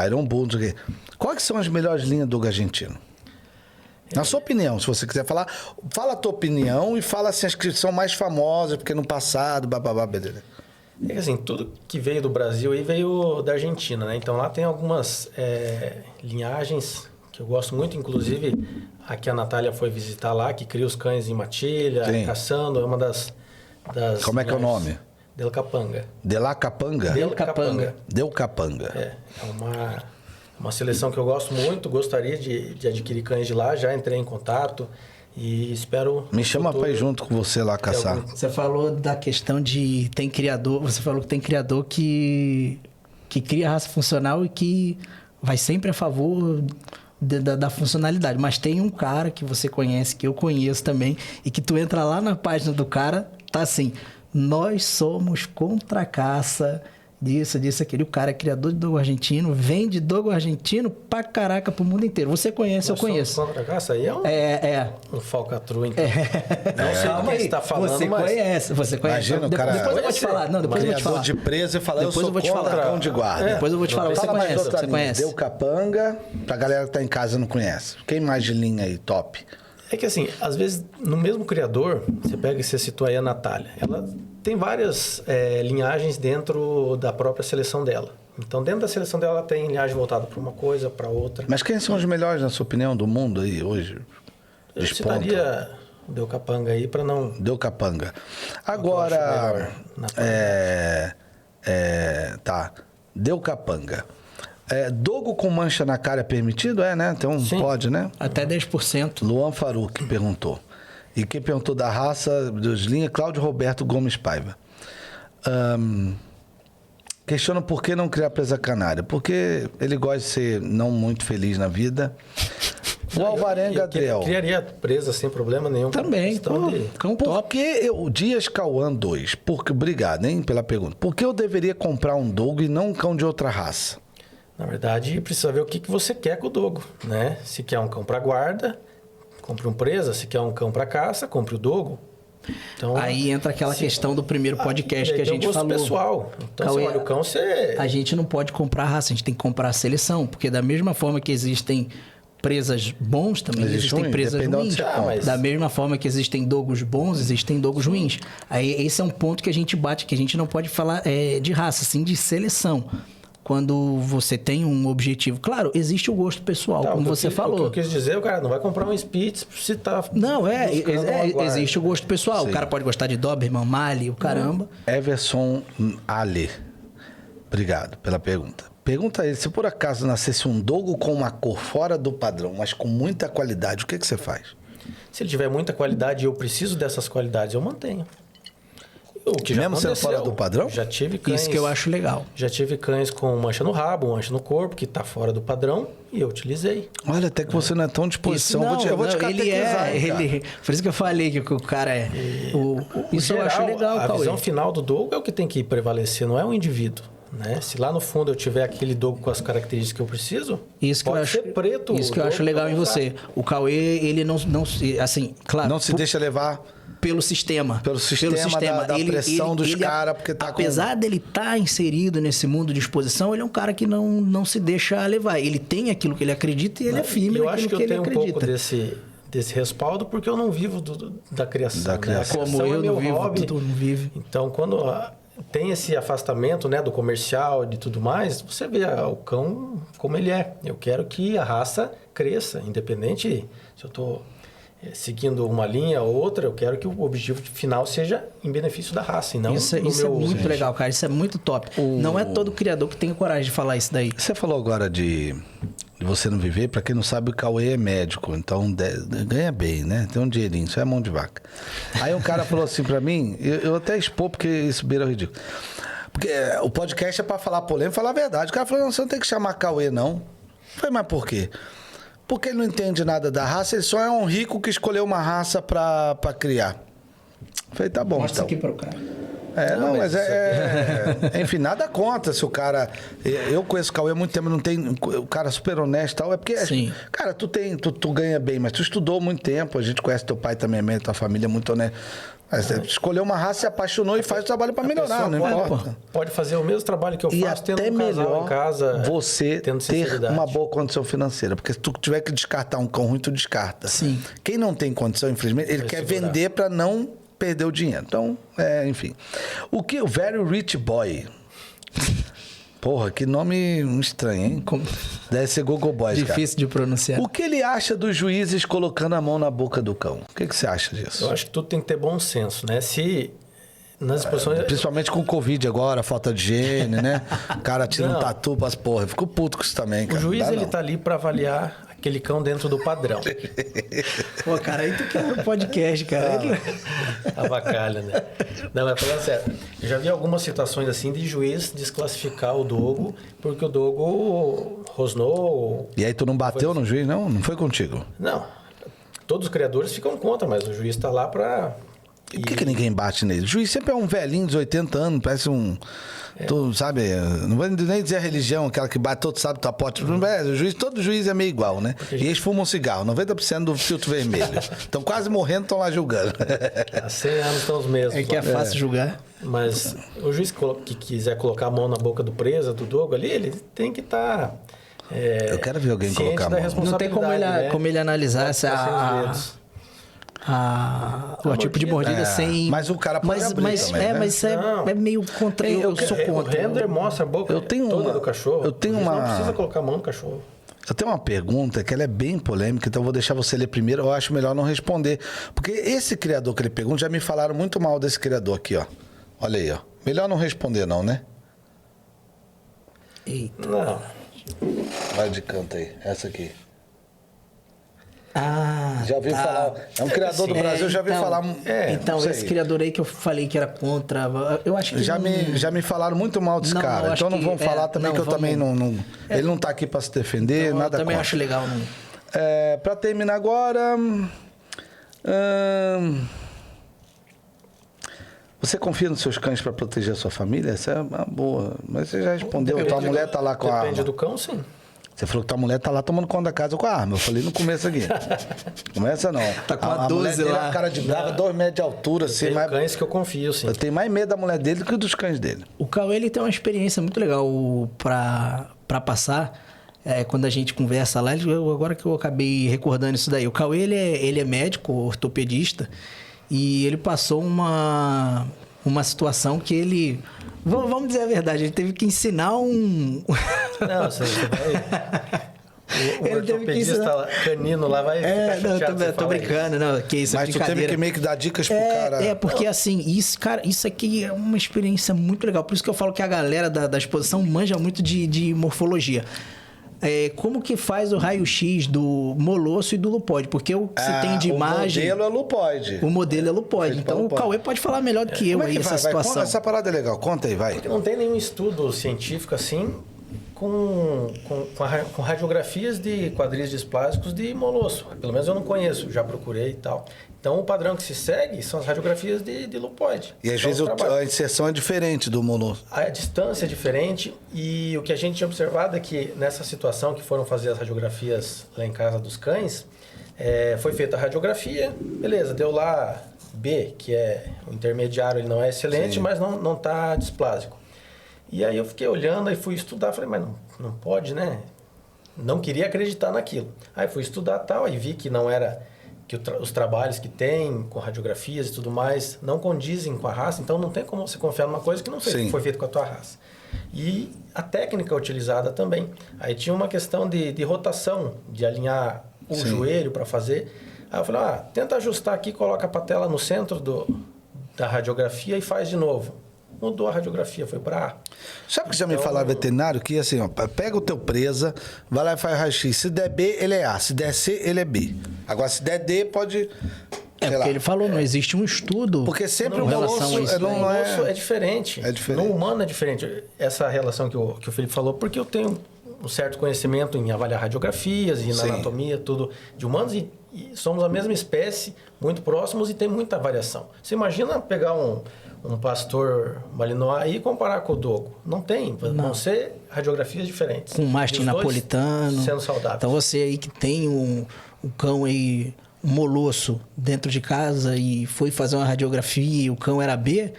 Iron Bull, não sei o quê. Quais são as melhores linhas do dogo argentino? Na sua opinião, se você quiser falar, fala a tua opinião e fala assim as que são mais famosas, porque no passado, bababá, beleza. É que assim, tudo que veio do Brasil aí veio da Argentina, né? Então lá tem algumas linhagens que eu gosto muito, inclusive a que a Natália foi visitar lá, que cria os cães em matilha, Sim. caçando, é uma das Como é que é o linhagens. nome? Del Capanga. De La Capanga? Del Capanga. Del Capanga. É uma seleção que eu gosto muito, gostaria de adquirir cães de lá, já entrei em contato e espero... Me chama pra ir junto com você lá caçar. Você falou da questão de tem criador, você falou que tem criador que cria raça funcional e que vai sempre a favor da funcionalidade. Mas tem um cara que você conhece, que eu conheço também, e que tu entra lá na página do cara, tá assim, nós somos contra a caça disso, aquele. O cara é criador de dogo argentino, vende dogo argentino pra caraca pro mundo inteiro. Você conhece, eu conheço. Contra a caça aí um falcatrua, então. Não sei do que você tá falando, você mas... você conhece. Imagina o cara... Depois eu vou te falar. Não, depois eu vou te falar. de presa e falar, Depois eu eu vou te contra falar. cão de guarda. Depois eu vou te falar. Você Fala mais conhece, outra você linha. conhece. Deu capanga, pra galera que tá em casa e não conhece. Quem mais de linha aí, top? É que assim, às vezes, no mesmo criador, você pega e você citou aí a Natália. Ela tem várias linhagens dentro da própria seleção dela. Então, dentro da seleção dela, ela tem linhagem voltada para uma coisa, para outra. Mas quem são os melhores, na sua opinião, do mundo aí hoje? Eu citaria o Deu Capanga aí para não... Deu capanga. Agora, tá, Deu capanga. Dogo com mancha na cara é permitido? Né? Então Sim. pode, né? Até 10%. Luan Faruque perguntou. E quem perguntou da raça dos linhas, Cláudio Roberto Gomes Paiva. Questiona por que não criar presa canária. Porque ele gosta de ser não muito feliz na vida. O Alvarenga Adriel. Criaria presa sem problema nenhum. Também. Cão top. Por que o Dias Cauã 2? Obrigado, hein, pela pergunta. Por que eu deveria comprar um dogo e não um cão de outra raça? Na verdade, precisa ver o que você quer com o dogo, né? Se quer um cão para guarda, compre um presa. Se quer um cão para caça, compre o dogo. Então, aí entra aquela questão do primeiro podcast que a gente falou. Pessoal. Então, Cauê, você olha o cão, você... A gente não pode comprar raça, a gente tem que comprar a seleção. Porque da mesma forma que existem presas bons, também existem presas ruins. Da mesma forma que existem dogos bons, existem dogos ruins. Aí esse é um ponto que a gente bate, que a gente não pode falar de raça, sim de seleção. Quando você tem um objetivo. Claro, existe o gosto pessoal, como você falou. O que eu quis dizer, o cara não vai comprar um Spitz se tá... Não, existe o gosto pessoal. Sim. O cara pode gostar de Doberman, Mali, o caramba. Everson Ale. Obrigado pela pergunta. Pergunta a ele, se por acaso nascesse um dogo com uma cor fora do padrão, mas com muita qualidade, o que você faz? Se ele tiver muita qualidade e eu preciso dessas qualidades, eu mantenho. O que mesmo sendo fora do padrão? Já tive cães... Isso que eu acho legal. Já tive cães com mancha no rabo, mancha no corpo, que está fora do padrão, e eu utilizei. Olha, até que você não é tão disposição. Eu vou te catequizar, por isso que eu falei que o cara é... Isso geral, eu acho legal, a visão final do dogo é o que tem que prevalecer, não é o indivíduo. Né? Se lá no fundo eu tiver aquele dogo com as características que eu preciso, pode ser preto. Isso que eu acho legal em você. O Cauê, ele não assim, claro... Não se deixa levar... Pelo sistema. Pelo sistema da pressão dos caras, porque tá apesar dele estar inserido nesse mundo de exposição, ele é um cara que não se deixa levar. Ele tem aquilo que ele acredita e ele é firme naquilo que ele acredita. Eu acho que eu tenho um pouco desse respaldo, porque eu não vivo da criação. Da criação. Como eu não vivo, tu não vive. Então, quando tem esse afastamento, né, do comercial e de tudo mais, você vê o cão como ele é. Eu quero que a raça cresça, independente se eu estou... seguindo uma linha ou outra, eu quero que o objetivo final seja em benefício da raça e não isso é muito legal, cara. Isso é muito top. Não é todo criador que tem coragem de falar isso daí. Você falou agora de você não viver. Pra quem não sabe, o Cauê é médico, então ganha bem, né? Tem um dinheirinho, isso é mão de vaca. Aí um cara falou assim pra mim, eu até expor porque isso beira ridículo. Porque o podcast é pra falar polêmica, falar a verdade. O cara falou, não, você não tem que chamar Cauê, não. Eu falei, mas por quê? Porque ele não entende nada da raça, ele só é um rico que escolheu uma raça pra criar. Falei, tá bom. Mostra então. Aqui pro cara. Mas enfim, nada contra se o cara... Eu conheço o Cauê há muito tempo, não tem... O cara super honesto e tal, é porque... Sim. Cara, tu ganha bem, mas tu estudou muito tempo, a gente conhece teu pai também, tua família é muito honesta. Mas você escolheu uma raça, se apaixonou e faz o trabalho para melhorar, não importa. Pode fazer o mesmo trabalho que eu faço, tendo um casal em casa, você ter uma boa condição financeira. Porque se tu tiver que descartar um cão ruim, tu descarta. Sim. Quem não tem condição, infelizmente, ele quer vender para não perder o dinheiro. Então, enfim. O Very Rich Boy... Porra, que nome estranho, hein? Deve ser Google Boys, difícil de pronunciar. O que ele acha dos juízes colocando a mão na boca do cão? O que você acha disso? Eu acho que tudo tem que ter bom senso, né? Se nas exposições... Principalmente com o Covid agora, falta de higiene, né? O cara tira um tatu pras porra. Eu fico puto com isso também, cara. O juiz, ele tá ali pra avaliar aquele cão dentro do padrão. Pô, cara, aí tu quer um podcast, cara. Avacalha, né? Não, mas falando sério, eu já vi algumas situações assim de juiz desclassificar o dogo porque o dogo rosnou. E aí tu não bateu no juiz, não? Não foi contigo? Não. Todos os criadores ficam contra, mas o juiz tá lá pra E por que ninguém bate nele? O juiz sempre é um velhinho de 80 anos, parece um... Tu sabe, não vou nem dizer a religião, aquela que bate todo sábado, tapote. Todo juiz é meio igual, né? E eles fumam cigarro, 90% do filtro vermelho. Estão quase morrendo, estão lá julgando. Há 100 anos estão os mesmos. É que é fácil julgar. Mas o juiz que quiser colocar a mão na boca do preso, do Dogo ali, ele tem que estar... eu quero ver alguém colocar a mão. Não tem como ele analisar o tipo de mordida sem... Mas o cara pode abrir também, né? Mas isso é meio contra... Eu sou contra. O render mostra a boca toda do cachorro. Não precisa colocar a mão no cachorro. Eu tenho uma pergunta que ela é bem polêmica, então eu vou deixar você ler primeiro. Eu acho melhor não responder. Porque esse criador que ele pergunta, já me falaram muito mal desse criador aqui, ó. Olha aí, ó. Melhor não responder não, né? Eita. Não. Vai de canto aí. Essa aqui. Já ouvi falar. É um criador do Brasil, já ouvi falar. Então, esse criador aí que eu falei que era contra, eu acho que. Já me falaram muito mal desse cara. Então não vão falar também que eu também não. Ele não tá aqui para se defender, então, nada eu também contra. acho legal. Não. Para terminar agora. Você confia nos seus cães para proteger a sua família? Essa é uma boa. Mas você já respondeu. Tua mulher tá lá com a arma. Depende do cão, sim. Você falou que tua mulher tá lá tomando conta da casa com a arma. Eu falei no começo aqui. Começa não. Tá com a 12 mulher dele lá. É cara de brava, 2 metros de altura. Assim, Tem cães que eu confio, sim. Eu tenho mais medo da mulher dele do que dos cães dele. O Cauê, ele tem uma experiência muito legal pra passar. Quando a gente conversa lá, agora que eu acabei recordando isso daí. O Cauê, ele é médico, ortopedista. E ele passou uma situação que ele... Vamos dizer a verdade, ele teve que ensinar um... Não, você vai... O ortopedista canino lá vai ficar chateado. Não, tô brincando, não, que isso é Mas tu teve que meio que dar dicas pro cara. Porque assim, isso aqui é uma experiência muito legal. Por isso que eu falo que a galera da exposição manja muito de morfologia. Como que faz o raio-x do molosso e do lupóide? Porque o que se tem de imagem... O modelo é lupóide. O modelo é lupóide. Então o Cauê pode falar melhor do que eu aí essa situação. Essa parada é legal. Conta aí, vai. Porque não tem nenhum estudo científico assim com radiografias de quadris displásicos de molosso. Pelo menos eu não conheço, já procurei e tal. Então, o padrão que se segue são as radiografias de lupóide. E às vezes a inserção é diferente do molosso. A distância é diferente e o que a gente tinha observado é que nessa situação que foram fazer as radiografias lá em casa dos cães, foi feita a radiografia, beleza, deu lá B, que é o intermediário, ele não é excelente, mas não está displásico. E aí eu fiquei olhando e fui estudar, falei, mas não pode, né? Não queria acreditar naquilo. Aí fui estudar tal, aí vi que não era... que os trabalhos que tem com radiografias e tudo mais não condizem com a raça, então não tem como você confiar numa coisa que não foi feita com a tua raça. E a técnica utilizada também. Aí tinha uma questão de rotação, de alinhar o joelho para fazer. Aí eu falei, tenta ajustar aqui, coloca a patela no centro da radiografia e faz de novo. Mudou a radiografia, foi para A. Sabe que já me falaram veterinário que assim, ó, pega o teu presa, vai lá e faz raio-x. Se der B, ele é A. Se der C, ele é B. Agora, se der D, pode... porque ele falou, não existe um estudo. Porque sempre o molosso é diferente. É diferente. No humano é diferente. Essa relação que o Felipe falou, porque eu tenho um certo conhecimento em avaliar radiografias e na anatomia, tudo de humanos, e somos a mesma espécie, muito próximos e tem muita variação. Você imagina pegar um pastor malinois e comparar com o dogo. Não tem. Vão ser radiografias diferentes. Com mastim napolitano. Sendo saudável. Então você aí que tem um cão aí, um molosso dentro de casa e foi fazer uma radiografia e o cão era B,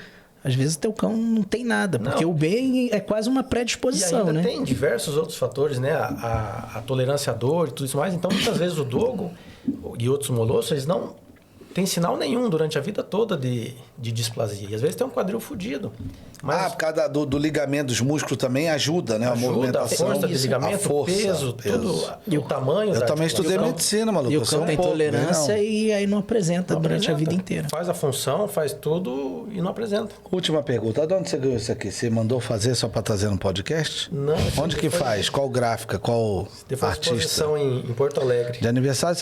às vezes o teu cão não tem nada. Porque o B é quase uma predisposição, e ainda né? tem diversos outros fatores, né? A tolerância à dor e tudo isso mais. Então, muitas vezes o dogo e outros molossos, eles não... tem sinal nenhum durante a vida toda de displasia. E às vezes tem um quadril fudido. Mas por causa do ligamento dos músculos também ajuda, né? Ajuda, a movimentação. A força do ligamento, o peso, tudo. E o tamanho Eu também estudei medicina, maluco. E o cão tem tolerância e aí não apresenta durante a vida inteira. Faz a função, faz tudo e não apresenta. Última pergunta. De onde você ganhou isso aqui? Você mandou fazer só para trazer no podcast? Não. Onde que faz? Qual gráfica? Qual artista? Exposição em Porto Alegre. De aniversário,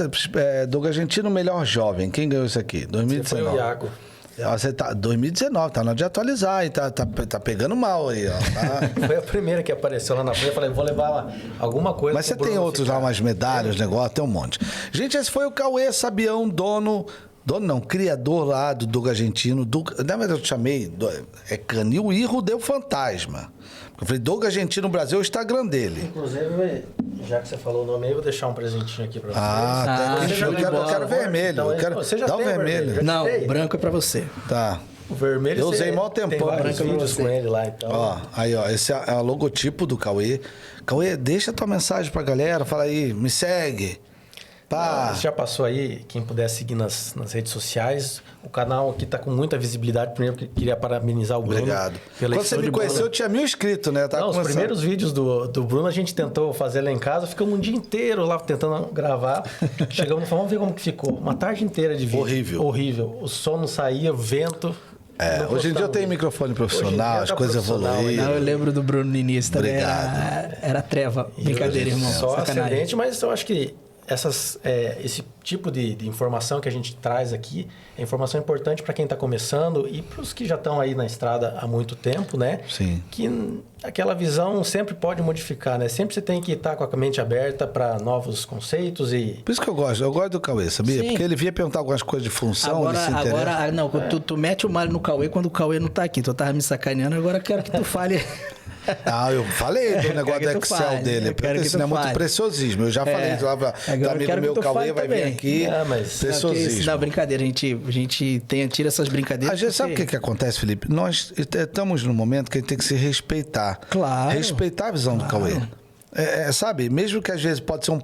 Doug Argentino, melhor jovem. Quem ganhou isso aqui? 2019. Foi o Iago. Você tá 2019, tá na hora de atualizar e tá pegando mal aí, ó. Tá? Foi a primeira que apareceu lá na frente. Eu falei, vou levar alguma coisa. Mas você tem outros lá, umas medalhas, negócio, tem um monte. Gente, esse foi o Cauê Sabião, dono Dono não, criador lá do Dogo Argentino. Na verdade, eu te chamei. É Canil Irro Deu Fantasma. Eu falei, Dogo Argentino Brasil é o Instagram dele. Inclusive, já que você falou o nome aí, vou deixar um presentinho aqui pra vocês. Eu quero vermelho. Então, eu quero você já dá o tem vermelho. Não, branco é pra você. Tá. O vermelho Eu usei você mó tempão. tem vários branco vídeos pra você. com ele lá, então. Ó, aí, ó, esse é o logotipo do Cauê. Cauê, deixa a tua mensagem pra galera, fala aí, me segue. Pá. Você já passou aí, quem puder seguir nas redes sociais. O canal aqui tá com muita visibilidade. Primeiro, queria parabenizar o Bruno. Obrigado. Pela Quando você me conheceu, eu tinha 1000 inscritos, né? Não, os primeiros vídeos do Bruno a gente tentou fazer lá em casa. Ficamos um dia inteiro lá tentando gravar. Chegamos e falamos, vamos ver como que ficou. Uma tarde inteira de vídeo. Horrível. Horrível. O som não saía, o vento. Hoje em dia eu tenho microfone profissional, as tá coisas profissional, evoluíram. Não, eu lembro do Bruno no início também. Era treva. Brincadeira, irmão. Só Sacanagem. ascendente, mas eu acho que esse tipo de informação que a gente traz aqui é informação importante para quem está começando e para os que já estão aí na estrada há muito tempo, né? Sim. Que aquela visão sempre pode modificar, né? Sempre você tem que estar com a mente aberta para novos conceitos e... Por isso que eu gosto do Cauê, sabia? Sim. Porque ele vinha perguntar algumas coisas de função, ele se interessa. Agora, não, tu mete o malho no Cauê quando o Cauê não tá aqui. Tu tava me sacaneando, agora eu quero que tu fale. Ah, eu falei do negócio do Excel dele, porque isso não é muito preciosismo. Eu já falei, do amigo meu Cauê vai vir aqui, preciosismo. Não, brincadeira, a gente tira essas brincadeiras. A gente sabe o que acontece, Felipe? Nós estamos num momento que a gente tem que se respeitar. Claro. Respeitar a visão do Cauê. Sabe, mesmo que às vezes pode ser um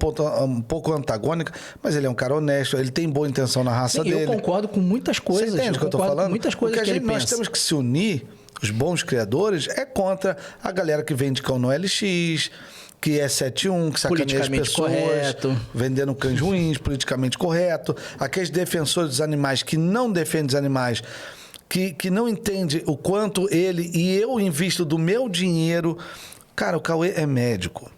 pouco antagônica, mas ele é um cara honesto, ele tem boa intenção na raça dele. Eu concordo com muitas coisas. Você entende o que eu tô falando? Muitas coisas Porque que nós temos que se unir, os bons criadores, contra a galera que vende cão no LX, que é 71, que sacaneia as pessoas, correto. vendendo cães ruins, politicamente correto, aqueles defensores dos animais que não defendem os animais, que não entende o quanto ele e eu invisto do meu dinheiro. Cara, o Cauê é médico.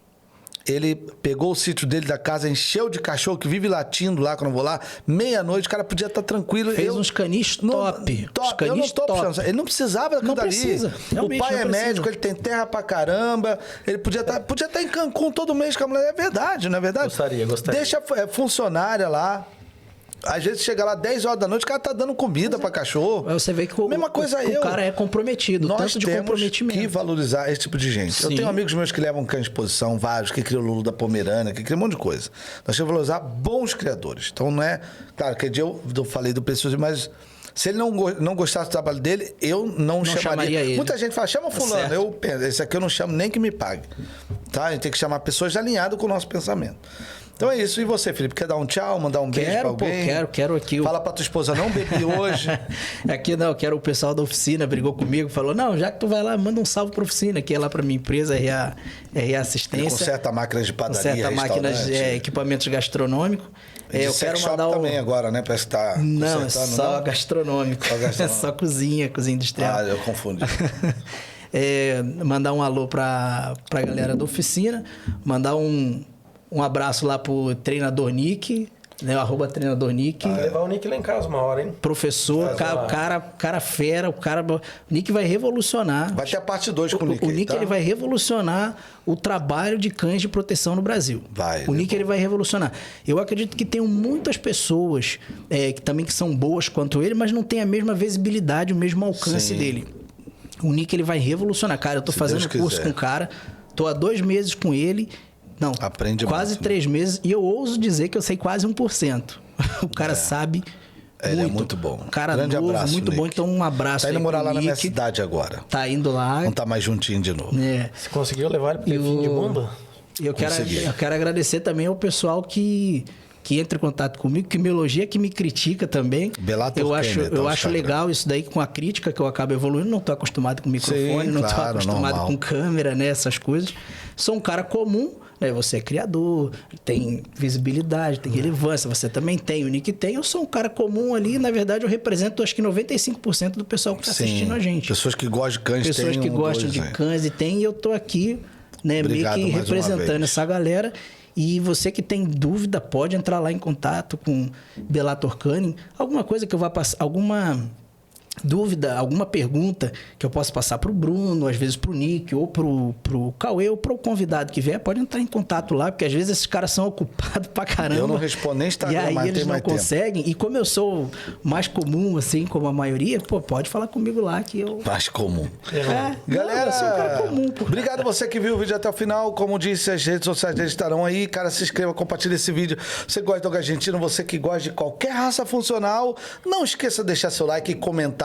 Ele pegou o sítio dele da casa, encheu de cachorro que vive latindo lá quando eu vou lá. Meia-noite, o cara podia estar tranquilo. Fez uns canis top. Eu não tô puxando. Ele não precisava daquilo dali. Precisa. O pai é médico, ele tem terra pra caramba. Ele podia estar em Cancún todo mês com a mulher. É verdade, não é verdade? Gostaria. Deixa a funcionária lá. Às vezes chega lá 10 horas da noite, o cara tá dando comida pra cachorro. Você vê que o cara é comprometido, Nós tanto de temos comprometimento. que valorizar esse tipo de gente. Sim. Eu tenho amigos meus que levam cães de exposição, vários, que criam o Lulu da Pomerânia, que criam um monte de coisa. Nós temos que valorizar bons criadores. Então não é... Claro, que dia eu falei do Precioso, mas... Se ele não gostasse do trabalho dele, eu não chamaria ele. Muita gente fala, chama fulano. Certo. Eu penso, esse aqui eu não chamo nem que me pague. Tá? A gente tem que chamar pessoas alinhadas com o nosso pensamento. Então é isso. E você, Felipe? Quer dar um tchau, mandar um beijo pra alguém? Quero aqui. Fala pra tua esposa, não bebi hoje. Aqui não, quero o pessoal da oficina, brigou comigo, falou, não, já que tu vai lá, manda um salve pra oficina, que é lá pra minha empresa, RA Assistência. Conserta máquinas de padaria, Conserta máquinas, equipamentos gastronômicos. Eu quero mandar também agora, né? Parece que tá não, é só gastronômico. É só cozinha industrial. Ah, eu confundi. Mandar um alô pra galera da oficina, mandar um abraço lá pro treinador Nick, né? @treinador Nick. Vai levar o Nick lá em casa uma hora, hein? Professor, cara fera, o Nick vai revolucionar. Vai ter a parte 2 com o Nick. O Nick ele vai revolucionar o trabalho de cães de proteção no Brasil. O Nick ele vai revolucionar. Eu acredito que tem muitas pessoas que são boas quanto ele, mas não tem a mesma visibilidade, o mesmo alcance dele. O Nick ele vai revolucionar. Cara, eu tô fazendo curso com o cara, tô há 2 meses com ele. Não, aprende quase muito, 3 meses. E eu ouso dizer que eu sei quase 1%. O cara sabe ele é muito bom. Um cara grande novo, abraço, muito Nick. bom. Então um abraço. Tá indo morar lá na minha cidade agora. Tá indo lá. Não tá mais juntinho de novo. Você conseguiu levar ele pro fim de mundo? Eu quero agradecer também ao pessoal que entra em contato comigo, que me elogia, que me critica também. Eu acho legal isso daí com a crítica, que eu acabo evoluindo. Não tô acostumado com microfone, não tô acostumado com câmera, né? Essas coisas. Sou um cara comum, né? Você é criador, tem visibilidade, tem relevância. Você também tem, o Nick tem. Eu sou um cara comum ali. Na verdade, eu represento acho que 95% do pessoal que tá assistindo a gente. Pessoas que gostam de cães. Pessoas que gostam de cães e tem. E eu tô aqui, né? Obrigado, meio que representando essa galera. E você que tem dúvida, pode entrar lá em contato com Bellator Canning. Alguma coisa que eu vá passar, alguma dúvida, alguma pergunta que eu possa passar para o Bruno, às vezes para o Nick, ou para o Cauê, ou para o convidado que vier, pode entrar em contato lá, porque às vezes esses caras são ocupados pra caramba. Eu não respondo nem Instagram, e aí mas eles tem não mais tempo. conseguem. E como eu sou mais comum, assim, como a maioria, pô, pode falar comigo lá que eu... Mais comum. Galera, eu sou um cara comum, pô. Obrigado você que viu o vídeo até o final. Como disse, as redes sociais deles estarão aí. Cara, se inscreva, compartilhe esse vídeo. Você gosta do Dogo Argentino, você que gosta de qualquer raça funcional, não esqueça de deixar seu like e comentar.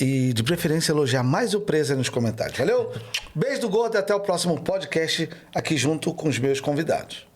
E, de preferência, elogiar mais o preço aí nos comentários. Valeu? Beijo do Gordo e até o próximo podcast aqui junto com os meus convidados.